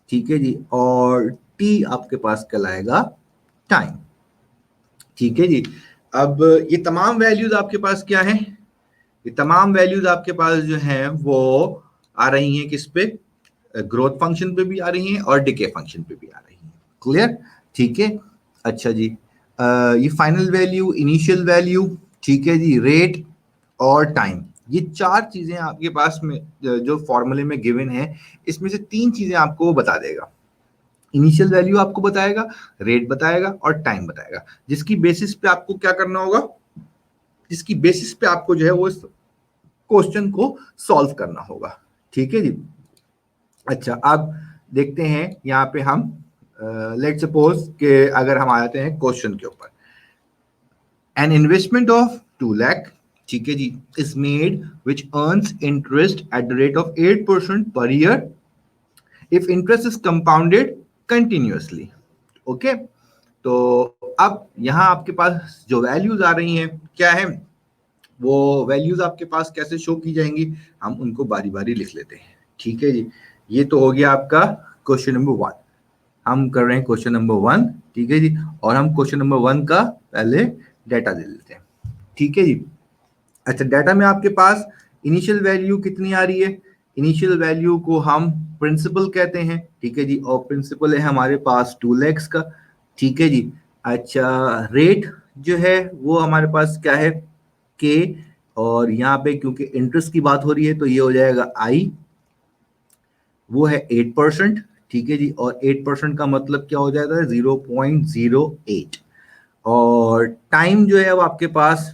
ठीक है जी, और t आपके पास कहलाएगा टाइम, ठीक है जी। अब ये तमाम वैल्यूज आपके पास क्या है, ये तमाम वैल्यूज आपके पास जो है वो आ रही हैं किस पे, ग्रोथ फंक्शन पे भी आ रही हैं और डिके फंक्शन पे भी आ रही हैं, क्लियर, ठीक है। अच्छा जी, ये फाइनल वैल्यू, इनिशियल वैल्यू, ठीक है जी, रेट और टाइम, ये 4 चीजें आपके पास में जो फॉर्मूले में गिवन है, इसमें से 3 चीजें आपको वो बता देगा। इनिशियल वैल्यू आपको बताएगा, रेट बताएगा और टाइम बताएगा, जिसकी बेसिस पे आपको क्या करना होगा, जिसकी बेसिस पे आपको जो है वो क्वेश्चन को सॉल्व करना होगा। ठीक है जी। अच्छा, अब देखते हैं यहाँ पे हम लेट सपोज के अगर हम आ जाते हैं क्वेश्चन के ऊपर, एन इन्वेस्टमेंट ऑफ 2 लाख, ठीक है जी, is made which earns interest at the rate of 8% per year if interest is compounded continuously. Okay, तो अब यहाँ आपके पास जो वैल्यूज आ रही हैं क्या है, वो वैल्यूज आपके पास कैसे शो की जाएंगी, हम उनको बारी बारी लिख लेते हैं। ठीक है जी, ये तो हो गया आपका क्वेश्चन नंबर 1। हम कर रहे हैं क्वेश्चन नंबर 1, ठीक है जी, और हम क्वेश्चन नंबर 1 का पहले डाटा दे लेते हैं। ठीक है जी। अच्छा, डाटा में आपके पास इनिशियल वैल्यू कितनी आ रही है, इनिशियल वैल्यू को हम प्रिंसिपल कहते हैं। ठीक है जी, और प्रिंसिपल है हमारे पास 2 lakhs का। ठीक है जी। अच्छा, रेट जो है वो हमारे पास क्या है, के, और यहाँ पे क्योंकि इंटरेस्ट की बात हो रही है तो ये हो जाएगा आई, वो है 8%। ठीक है जी, और 8% का मतलब क्या हो जाता है, 0.08। और टाइम जो है वो आपके पास,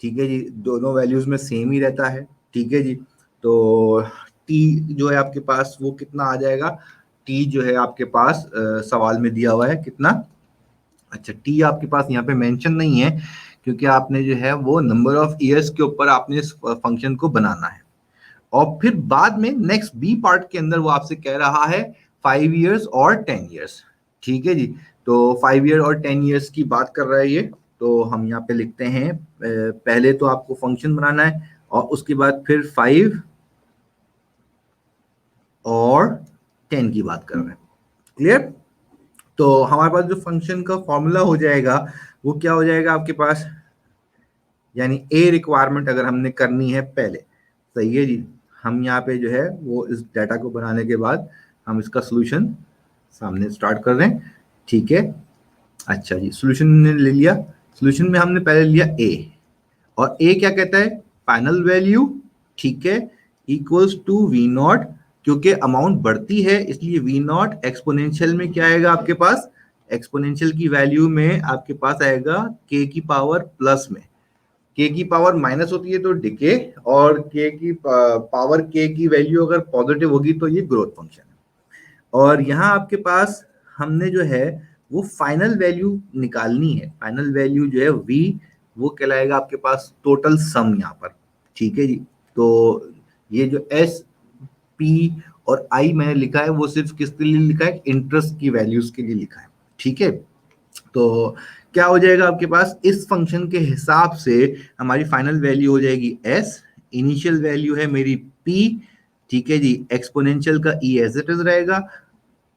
ठीक है जी, दोनों वैल्यूज में सेम ही रहता है। ठीक है जी, तो टी जो है आपके पास वो कितना आ जाएगा, टी जो है आपके पास सवाल में दिया हुआ है कितना। अच्छा, टी आपके पास यहाँ पे मेंशन नहीं है क्योंकि आपने जो है वो नंबर ऑफ ईयर्स के ऊपर आपने इस फंक्शन को बनाना है। और फिर बाद में नेक्स्ट बी पार्ट के अंदर वो आपसे कह रहा है 5 years और 10 years। ठीक है जी, तो 5 year और 10 years की बात कर रहा है ये। तो हम यहाँ पे लिखते हैं पहले तो आपको फंक्शन बनाना है और उसके बाद फिर 5 और 10 की बात कर रहे हैं। क्लियर? तो हमारे पास जो फंक्शन का फॉर्मूला हो जाएगा वो क्या हो जाएगा आपके पास, यानी ए रिक्वायरमेंट अगर हमने करनी है पहले, सही है जी, हम यहाँ पे जो है वो इस डाटा को बनाने के बाद हम इसका सॉल्यूशन सामने स्टार्ट कर रहे हैं। ठीक है। अच्छा जी, सॉल्यूशन ने ले लिया, सॉल्यूशन में हमने पहले लिया ए, और ए क्या कहता है, फाइनल वैल्यू, ठीक है, इक्वल्स टू वी नॉट, क्योंकि अमाउंट बढ़ती है इसलिए वी नॉट एक्सपोनेंशियल में क्या आएगा आपके पास, एक्सपोनेंशियल की वैल्यू में आपके पास आएगा के की पावर प्लस में, के की पावर माइनस होती है तो डिके, और के की पावर के की वैल्यू अगर पॉजिटिव होगी तो ये ग्रोथ फंक्शन है। और यहाँ आपके पास हमने जो है वो फाइनल वैल्यू निकालनी है, फाइनल वैल्यू जो है वी, वो कहलाएगा आपके पास टोटल सम यहाँ पर। ठीक है जी, तो ये जो एस पी और आई मैंने लिखा है वो सिर्फ किसके लिए लिखा है, इंटरेस्ट की वैल्यूज के लिए लिखा है। ठीक है, तो क्या हो जाएगा आपके पास, इस फंक्शन के हिसाब से हमारी फाइनल वैल्यू हो जाएगी एस, इनिशियल वैल्यू है मेरी पी, ठीक है जी, एक्सपोनेंशियल का ई एज इट इज रहेगा,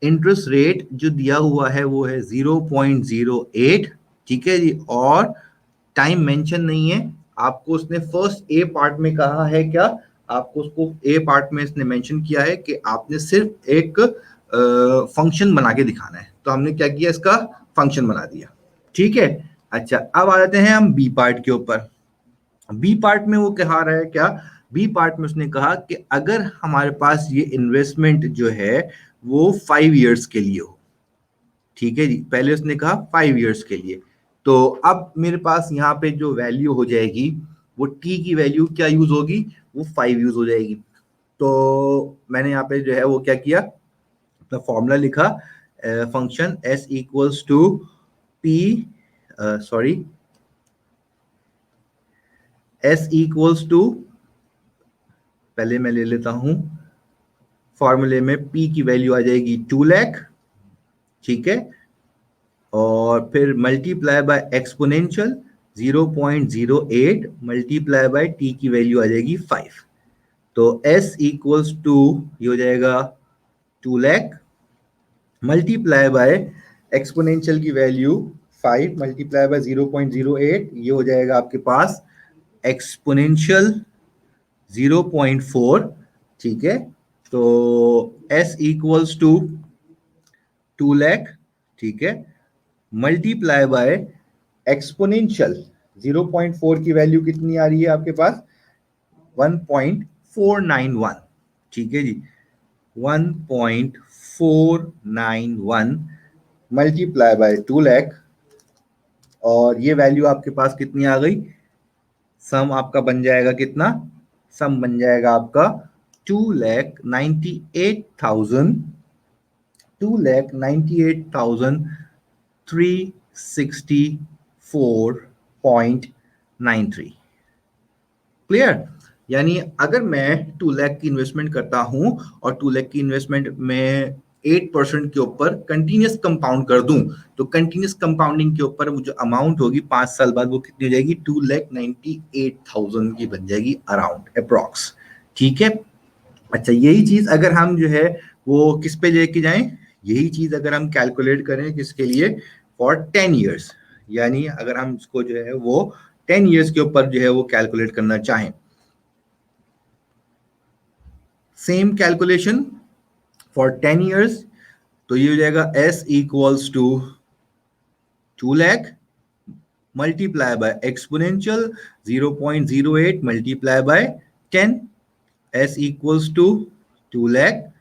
इंटरेस्ट रेट जो दिया हुआ है वो है 0.08। ठीक है जी, और टाइम मेंशन नहीं है, आपको उसने फर्स्ट ए पार्ट में कहा है क्या, आपको उसको ए पार्ट में इसने मेंशन किया है कि आपने सिर्फ एक फंक्शन बना के दिखाना है, तो हमने क्या किया, इसका फंक्शन बना दिया। ठीक है। अच्छा, अब आ जाते हैं हम बी पार्ट के ऊपर। बी पार्ट में वो कहा रहा है क्या, बी पार्ट में उसने कहा कि अगर हमारे पास ये इन्वेस्टमेंट जो है वो 5 years के लिए हो। ठीक है जी, पहले उसने कहा 5 years के लिए, तो अब मेरे पास यहाँ पे जो वैल्यू हो जाएगी वो टी की वैल्यू क्या यूज होगी, वो 5 यूज हो जाएगी। तो मैंने यहाँ पे जो है वो क्या किया, अपना फॉर्मूला लिखा, function S equals to P, sorry, S equals to, पहले मैं ले लेता हूं फॉर्मूले में, पी की वैल्यू आ जाएगी 2 लाख, ठीक है, और फिर multiply by exponential 0.08 multiply bye T की वैल्यू आ जाएगी 5। तो एस इक्वल्स टू ये हो जाएगा 2 लाख मल्टीप्लाई बाय एक्सपोनेंशियल की वैल्यू 5 मल्टीप्लाई बाय 0.08, ये हो जाएगा आपके पास एक्सपोनेंशियल 0.4। ठीक है, तो s इक्वल्स टू 2 लाख, ठीक है, मल्टीप्लाई बाय एक्सपोनेंशियल 0.4 की वैल्यू कितनी आ रही है आपके पास, 1.491। ठीक है जी, 1.491 मल्टीप्लाई बाय 2 लाख, और ये वैल्यू आपके पास कितनी आ गई, सम आपका बन जाएगा कितना, सम बन जाएगा आपका 2,98,364.93। क्लियर? यानी अगर मैं 2 लाख की इन्वेस्टमेंट करता हूं और 2 लाख की इन्वेस्टमेंट में 8% के ऊपर कंटिन्यूस कंपाउंड कर दूं, तो कंटिन्यूस कंपाउंडिंग के ऊपर जो अमाउंट होगी 5 साल बाद वो कितनी हो जाएगी? 2,98,000 की बन जाएगी अराउंड अप्रॉक्स। ठीक है। अच्छा, यही चीज अगर हम जो है वो किस पे लेके जाएं, यही चीज अगर हम कैलकुलेट करें किसके लिए? For 10 years. यानी अगर हम इसको जो है वो 10 ईयर्स के ऊपर जो है वो कैलकुलेट करना चाहें, सेम कैलकुलेशन फॉर 10 ईयर्स, तो ये हो जाएगा S equals to 2 lakh multiply by exponential 0.08 multiply by 10। S equals to 2 lakh,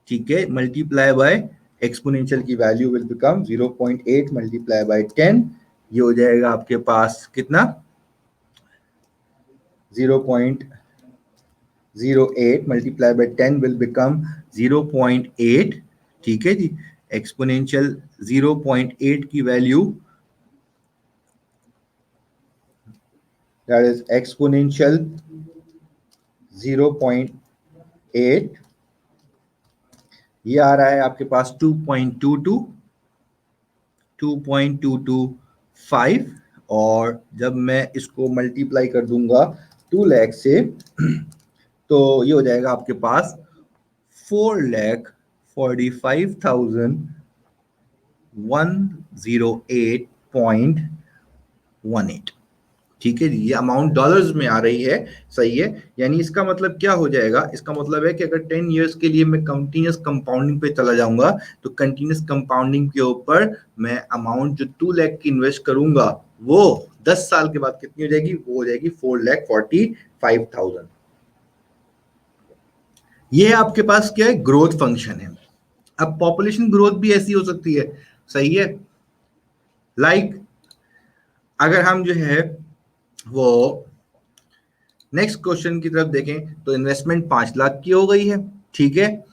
ठीक है, मल्टीप्लाई बाय एक्सपोनेंशियल की value will become 0.8 multiply by 10। ये हो जाएगा आपके पास कितना? 0.08 मल्टीप्लाई बाय 10 विल बिकम 0.8। ठीक है जी। एक्सपोनेंशियल 0.8 की वैल्यू, दैट इज एक्सपोनेंशियल 0.8, ये आ रहा है आपके पास 2.25। और जब मैं इसको मल्टीप्लाई कर दूंगा 2 लाख से, तो ये हो जाएगा आपके पास 4,45,108.18। ठीक है जी। ये अमाउंट डॉलर्स में आ रही है, सही है। यानी इसका मतलब क्या हो जाएगा? इसका मतलब है कि अगर 10 ईयर्स के लिए मैं कंटिन्यूस कंपाउंडिंग पे चला जाऊंगा, तो कंटिन्यूस कंपाउंडिंग के ऊपर मैं अमाउंट जो 2 लाख की इन्वेस्ट करूंगा वो 10 साल के बाद कितनी हो जाएगी? वो हो जाएगी 4,45,000। ये आपके पास क्या है? ग्रोथ फंक्शन है। अब पॉपुलेशन ग्रोथ भी ऐसी हो सकती है, सही है। लाइक अगर हम जो है वो नेक्स्ट क्वेश्चन की तरफ देखें, तो इन्वेस्टमेंट 5 लाख की हो गई है, ठीक है,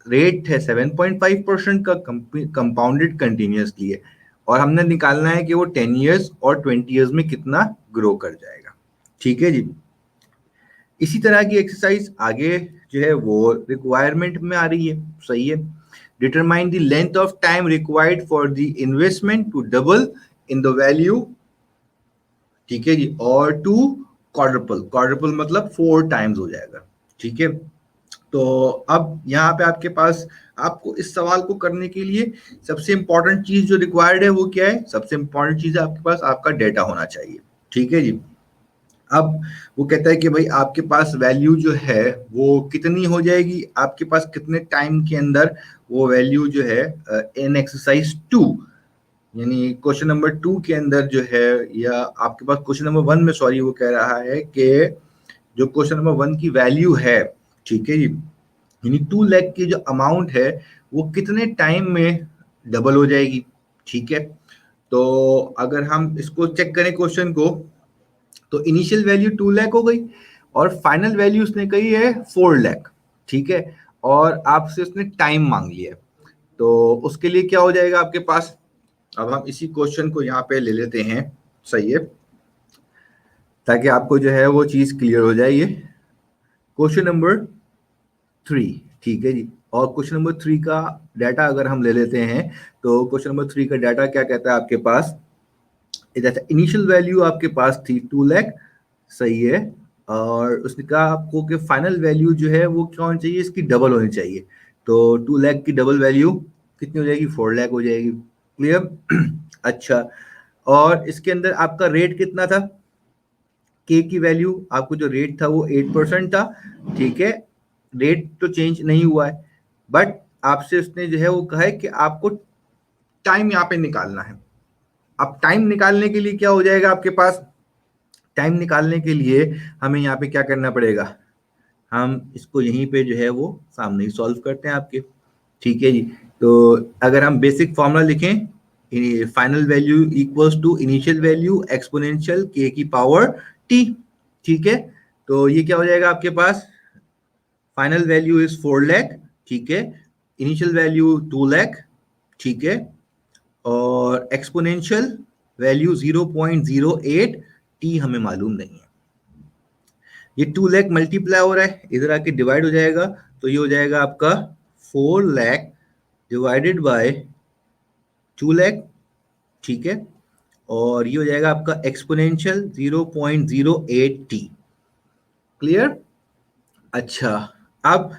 रेट है 7.5% का, कंपाउंडेड कंटिन्यूसली है, और हमने निकालना है कि वो 10 ईयर्स और 20 ईयर्स में कितना ग्रो कर जाएगा। ठीक है जी। इसी तरह की एक्सरसाइज आगे जो है वो रिक्वायरमेंट में आ रही है, सही है। Determine the length of time required for the investment to double in the value, ठीक है जी, और टू क्वाड्रुपल, क्वाड्रुपल मतलब 4 टाइम्स हो जाएगा। ठीक है। तो अब यहाँ पे आपके पास, आपको इस सवाल को करने के लिए सबसे इंपॉर्टेंट चीज जो रिक्वायर्ड है वो क्या है? सबसे इंपॉर्टेंट चीज है आपके पास आपका डेटा होना चाहिए। ठीक है जी। अब वो कहता है कि भाई आपके पास वैल्यू जो है वो कितनी हो जाएगी, आपके पास कितने टाइम के अंदर वो वैल्यू जो है इन एक्सरसाइज 2, यानी क्वेश्चन नंबर 2 के अंदर जो है, या आपके पास क्वेश्चन नंबर 1 में, सॉरी, वो कह रहा है कि जो क्वेश्चन नंबर 1 की वैल्यू है, ठीक है जी, यानी 2 लाख की जो अमाउंट है वो कितने टाइम में डबल हो जाएगी। ठीक है। तो अगर हम इसको चेक करें क्वेश्चन को, तो इनिशियल वैल्यू 2 लाख हो गई और फाइनल वैल्यू उसने कही है 4 लाख। ठीक है। और आपसे उसने टाइम मांग लिया, तो उसके लिए क्या हो जाएगा आपके पास? अब हम इसी क्वेश्चन को यहाँ पे ले लेते हैं, सही है, ताकि आपको जो है वो चीज क्लियर हो जाए। ये क्वेश्चन नंबर 3, ठीक है जी। और क्वेश्चन नंबर 3 का डाटा अगर हम ले लेते हैं, तो क्वेश्चन नंबर 3 का डाटा क्या कहता है आपके पास? जैसे इनिशियल वैल्यू आपके पास थी 2 लाख, सही है, और उसने कहा आपको कि फाइनल वैल्यू जो है वो क्या होनी चाहिए? इसकी डबल होनी चाहिए। तो 2 लाख की डबल वैल्यू कितनी हो जाएगी? 4 लाख हो जाएगी। क्लियर? अच्छा, और इसके अंदर आपका रेट कितना था? के की वैल्यू, आपको जो रेट था वो 8% था, ठीक है, रेट तो चेंज नहीं हुआ है, बट आपसे उसने जो है वो कहा है कि आपको टाइम यहाँ पे निकालना है। अब टाइम निकालने के लिए क्या हो जाएगा आपके पास? टाइम निकालने के लिए हमें यहाँ पे क्या करना पड़ेगा? हम इसको यहीं पे जो है वो सामने ही सॉल्व करते हैं आपके। ठीक है जी। तो अगर हम बेसिक फॉर्मूला लिखें, final value equals to initial value exponential के की पावर टी। ठीक है। तो ये क्या हो जाएगा आपके पास, फाइनल वैल्यू इज 4 लाख, ठीक है, इनिशियल वैल्यू 2 लाख, ठीक है, और एक्सपोनेंशियल वैल्यू 0.08 टी हमें मालूम नहीं है। ये 2 लाख मल्टीप्लाई हो रहा है, इधर आके डिवाइड हो जाएगा, तो ये हो जाएगा आपका 4 लाख डिवाइडेड बाय 2 लाख, ठीक है, और ये हो जाएगा आपका एक्सपोनेंशियल 0.08 टी। क्लियर? अच्छा, अब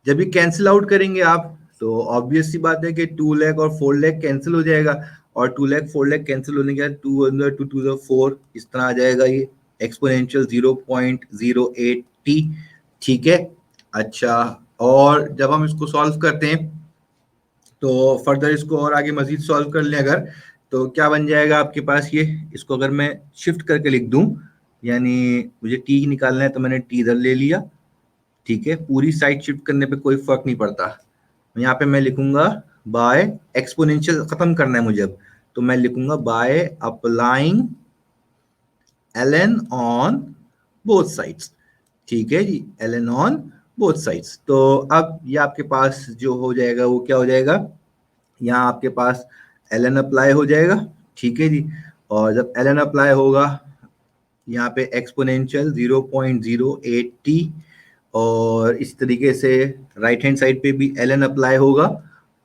जब ये कैंसिल आउट करेंगे आप, तो ऑब्वियस सी बात है कि 2 लाख और 4 लाख कैंसिल हो जाएगा, और 2 लाख 4 लाख कैंसिल होने के बाद 2 4 इस तरह आ जाएगा ये एक्सपोनेंशियल 0.08 टी, ठीक है। अच्छा, और जब हम इसको सॉल्व करते हैं, तो फर्दर इसको और आगे मजीद सॉल्व कर लें अगर, तो क्या बन जाएगा आपके पास ये, इसको अगर मैं शिफ्ट करके लिख दूं, यानी मुझे टी निकालना है तो मैंने टी इधर ले लिया, ठीक है, पूरी साइड शिफ्ट करने पे कोई फर्क नहीं पड़ता। यहाँ पे मैं लिखूंगा बाय एक्सपोनेंशियल, खत्म करना है मुझे अब, तो मैं लिखूंगा bye applying ln on both sides, ठीक है जी, ln ऑन बोथ साइड्स। तो अब ये आपके पास जो हो जाएगा वो क्या हो जाएगा, यहाँ आपके पास ln अप्लाई हो जाएगा, ठीक है जी, और जब ln अप्लाई होगा यहाँ पे एक्सपोनेंशियल 0.08 टी, और इस तरीके से राइट हैंड साइड पे भी ln अप्लाई होगा,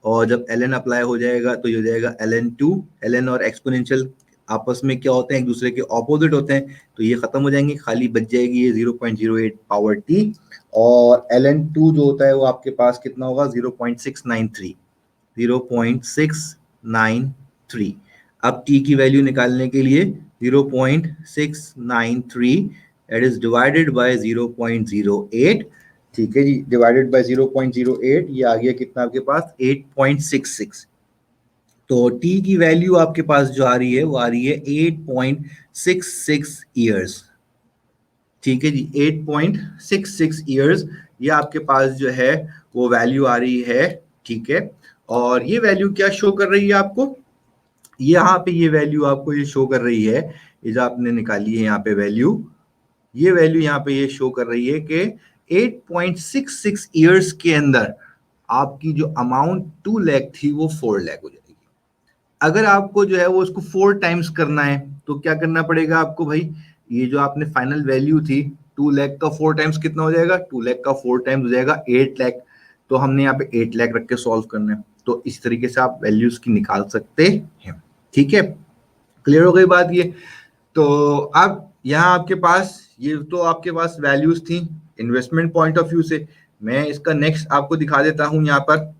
और जब ln अप्लाई हो जाएगा तो ये हो जाएगा ln2। ln और एक्सपोनेंशियल आपस में क्या होते हैं, एक दूसरे के ऑपोजिट होते हैं, तो ये खत्म हो जाएंगे, खाली बच जाएगी ये 0.08 पावर टी, और ln2 जो होता है वो आपके पास कितना होगा, 0.693, 0.693। अब t की वैल्यू निकालने के लिए 0.693 दैट इज डिवाइडेड बाय 0.08, ठीक है जी, डिवाइडेड बाय 0.08, ये आ गया कितना आपके पास 8.66। तो t की वैल्यू आपके पास जो आ रही है वो आ रही है 8.66 ईयर्स, ठीक है जी, 8.66 ईयर्स ये आपके पास जो है वो वैल्यू आ रही है, ठीक है। और ये वैल्यू क्या शो कर रही है आपको, यहाँ पे ये वैल्यू आपको ये शो कर रही है, ये जो आपने निकाली है यहाँ पे वैल्यू, ये वैल्यू यहाँ पे ये शो कर रही है कि 8.66 ईयर्स के अंदर आपकी जो अमाउंट 2 लाख थी वो 4 लाख हो जाएगी। अगर आपको जो है वो उसको 4 टाइम्स करना है, तो क्या करना पड़ेगा आपको भाई, ये जो आपने फाइनल वैल्यू थी 2 लाख का 4 टाइम्स कितना हो जाएगा, 2 लाख का 4 टाइम्स हो जाएगा 8 लाख, तो हमने यहाँ पे 8 लाख रख के सॉल्व करना है, तो इस तरीके से आप वैल्यूज की निकाल सकते हैं, ठीक है। क्लियर हो गई बात ये? तो अब यहाँ आपके पास ये तो आपके पास वैल्यूज थी इन्वेस्टमेंट पॉइंट ऑफ व्यू से। मैं इसका नेक्स्ट आपको दिखा देता हूँ यहाँ पर।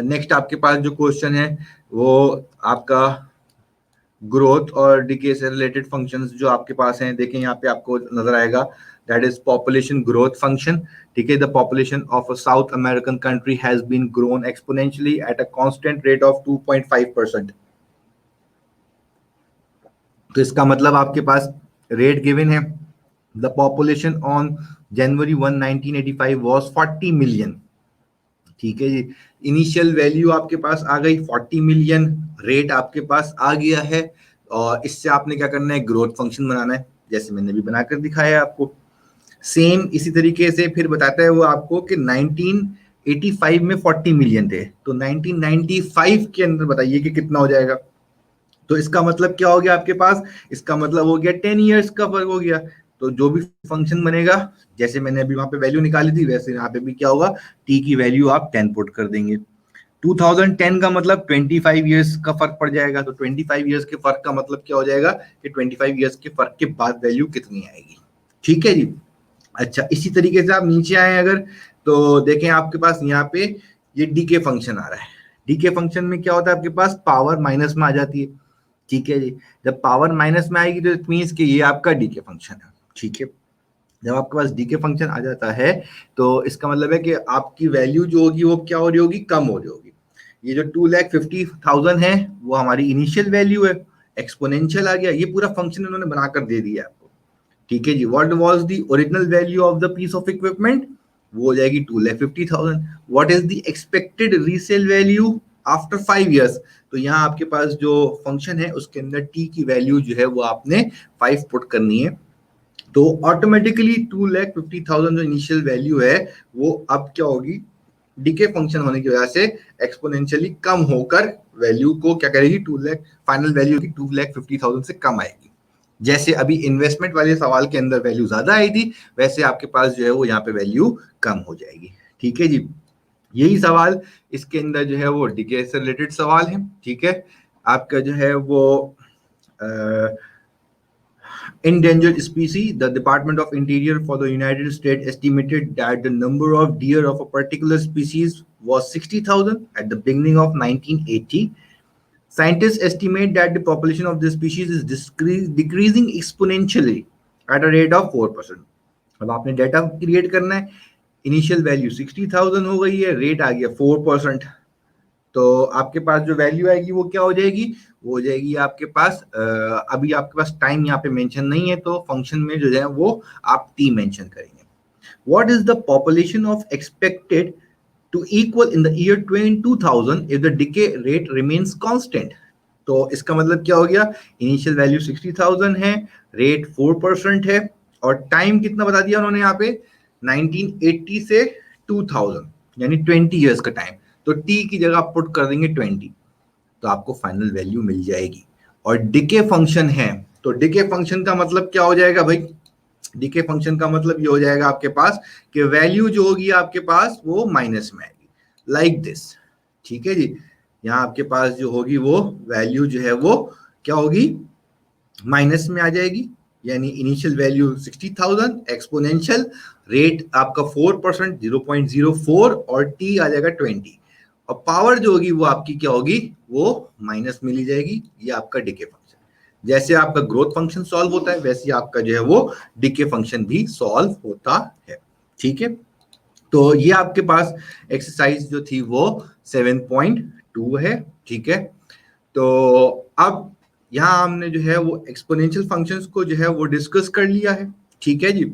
नेक्स्ट आपके पास जो क्वेश्चन है वो आपका ग्रोथ और डिके से रिलेटेड फंक्शंस जो आपके पास हैं, देखें यहाँ पे आपको नजर आएगा, that is population growth function, ठीक है। The population of a South American country has been grown exponentially at a constant rate of 2.5%। तो इसका मतलब आपके पास रेट गिवन है, the population on January 1 1985 was 40 million, ठीक है जी। इनिशियल वैल्यू आपके पास आ गई 40 मिलियन, रेट आपके पास आ गया है, और इससे आपने क्या करना है, ग्रोथ फंक्शन बनाना है, जैसे मैंने भी बनाकर दिखाया है आपको। सेम इसी तरीके से फिर बताता है वो आपको कि 1985 में 40 मिलियन थे, तो 1995 के अंदर बताइए कि कितना हो जाएगा। तो इसका मतलब क्या हो गया आपके पास, इसका मतलब हो गया 10 इयर्स का फर्क हो गया। तो जो भी फंक्शन बनेगा, जैसे मैंने अभी वहां पे वैल्यू निकाली थी, वैसे यहाँ पे भी क्या होगा, टी की वैल्यू आप 10 पुट कर देंगे। 2010 का मतलब 25 इयर्स का फर्क पड़ जाएगा, तो 25 इयर्स के फर्क का मतलब क्या हो जाएगा कि 25 इयर्स के फर्क के बाद वैल्यू कितनी आएगी, ठीक है जी। अच्छा, इसी तरीके से आप नीचे आए अगर, तो देखें आपके पास यहाँ पे ये डीके फंक्शन आ रहा है। डीके फंक्शन में क्या होता है, आपके पास पावर माइनस में आ जाती है, ठीक है जी। जब पावर माइनस में आएगी तो इट मीन्स कि ये आपका डीके फंक्शन है, ठीक है। जब आपके पास डीके फंक्शन आ जाता है तो इसका मतलब है कि आपकी वैल्यू जो होगी वो क्या हो रही होगी, कम हो रही होगी। ये जो 2,50,000 है वो हमारी इनिशियल वैल्यू है, एक्सपोनेंशियल आ गया, ये पूरा फंक्शन इन्होंने बनाकर दे दिया आपको, ठीक है जी। What was the original value of the piece of equipment, वो हो जाएगी 2,50,000। What is the expected resale value after 5 years, तो यहाँ आपके पास जो फंक्शन है उसके अंदर टी की वैल्यू जो है वो आपने 5 पुट करनी है, तो ऑटोमेटिकली 2,50,000 जो इनिशियल वैल्यू है वो अब क्या होगी, डीके फंक्शन होने की वजह से एक्सपोनेंशियली कम होकर वैल्यू को क्या करेगी, 2 लाख, फाइनल वैल्यू की 2,50,000 से कम आएगी। जैसे अभी इन्वेस्टमेंट वाले सवाल के अंदर वैल्यू ज्यादा आई थी, वैसे आपके पास जो है वो यहाँ पे वैल्यू कम हो जाएगी। ठीक है जी, यही सवाल इसके अंदर जो है वो डीके से रिलेटेड सवाल है। ठीक है, आपका जो है वो endangered species, the Department of Interior for the United States estimated that the number of deer of a particular species was 60,000 at the beginning of 1980. Scientists estimate that the population of this species is decreasing exponentially at a rate of 4%. अब आपने data create करना है, initial value 60,000 हो गई है, rate आ गया 4%, तो आपके पास जो वैल्यू आएगी वो क्या हो जाएगी, वो हो जाएगी आपके पास अभी आपके पास टाइम यहाँ पे मेंशन नहीं है, तो फंक्शन में जो है वो आप टी मेंशन करेंगे। What is the population of expected to equal in the year 2000 if the decay rate remains constant. तो इसका मतलब क्या हो गया, इनिशियल वैल्यू 60,000 है, रेट 4% है, और टाइम कितना बता दिया उन्होंने यहाँ पे 1980 से 2000, यानी 20 ईयर्स का टाइम। तो टी की जगह आप पुट कर देंगे 20, तो आपको फाइनल वैल्यू मिल जाएगी। और डिके फंक्शन है, तो डिके फंक्शन का मतलब क्या हो जाएगा भाई, डिके फंक्शन का मतलब ये हो जाएगा आपके पास कि वैल्यू जो होगी आपके पास वो माइनस में आएगी, लाइक दिस। ठीक है जी, यहाँ आपके पास जो होगी वो वैल्यू जो है वो क्या होगी, माइनस में आ जाएगी, यानी इनिशियल वैल्यू 60,000, एक्सपोनेंशियल रेट आपका 4%, 0.04, और टी आ जाएगा 20, और पावर जो होगी वो आपकी क्या होगी, वो माइनस में ली जाएगी। ये आपका डिके फंक्शन, जैसे आपका ग्रोथ फंक्शन सॉल्व होता है वैसे आपका जो है वो डिके फंक्शन भी सॉल्व होता है। ठीक है, तो ये आपके पास एक्सरसाइज जो थी वो 7.2 है। ठीक है, तो अब यहाँ हमने जो है वो एक्सपोनेंशियल फंक्शंस को जो है वो डिस्कस कर लिया है। ठीक है जी,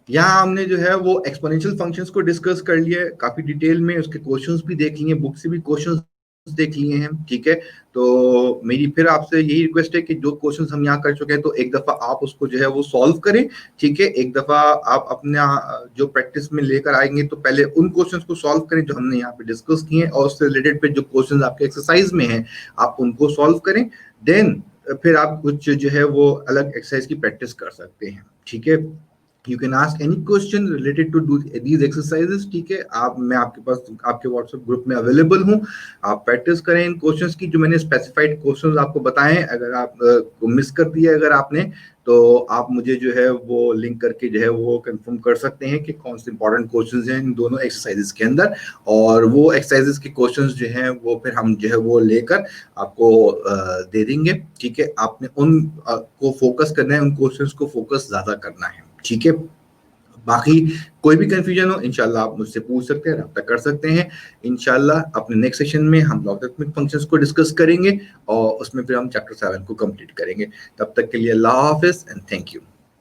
यहाँ हमने जो है वो एक्सपोनेंशियल फंक्शंस को डिस्कस कर लिया है काफी डिटेल में, उसके क्वेश्चंस भी देख लिए, बुक से भी क्वेश्चंस देख लिए हैं। ठीक है, तो मेरी फिर आपसे यही रिक्वेस्ट है कि जो क्वेश्चंस हम यहाँ कर चुके हैं तो एक दफा आप उसको जो है वो सॉल्व करें। ठीक है, एक दफा आप अपना जो प्रैक्टिस में लेकर आएंगे तो पहले उन क्वेश्चंस को सॉल्व करें जो हमने यहाँ पे डिस्कस किए हैं, और उससे रिलेटेड पे जो क्वेश्चंस आपके एक्सरसाइज में हैं आप उनको सॉल्व करें, देन फिर आप कुछ जो है वो अलग एक्सरसाइज की प्रैक्टिस कर सकते हैं। ठीक है, you can ask any question related to these exercises. ठीक है, आप, मैं आपके पास आपके व्हाट्सएप ग्रुप में अवेलेबल हूँ, आप प्रैक्टिस करें इन क्वेश्चंस की जो मैंने स्पेसिफाइड क्वेश्चंस आपको बताए हैं। अगर आप को मिस कर दिया अगर आपने, तो आप मुझे जो है वो लिंक करके जो है वो कंफर्म कर सकते हैं कि कौन से इंपॉर्टेंट क्वेश्चंस हैं इन दोनों एक्सरसाइजेस के अंदर, और वो एक्सरसाइजेस के क्वेश्चंस जो हैं वो फिर हम जो है वो लेकर आपको दे देंगे। ठीक है, आपने उन को फोकस करना है, उन क्वेश्चंस को फोकस ज्यादा करना है। ठीक है, बाकी कोई भी कंफ्यूजन हो इंशाल्लाह आप मुझसे पूछ सकते हैं, रब्ता कर सकते हैं। इंशाल्लाह अपने नेक्स्ट सेशन में हम लॉगरिथमिक फंक्शंस को डिस्कस करेंगे और उसमें फिर हम चैप्टर 7 को कंप्लीट करेंगे। तब तक के लिए अल्लाह हाफिज एंड थैंक यू।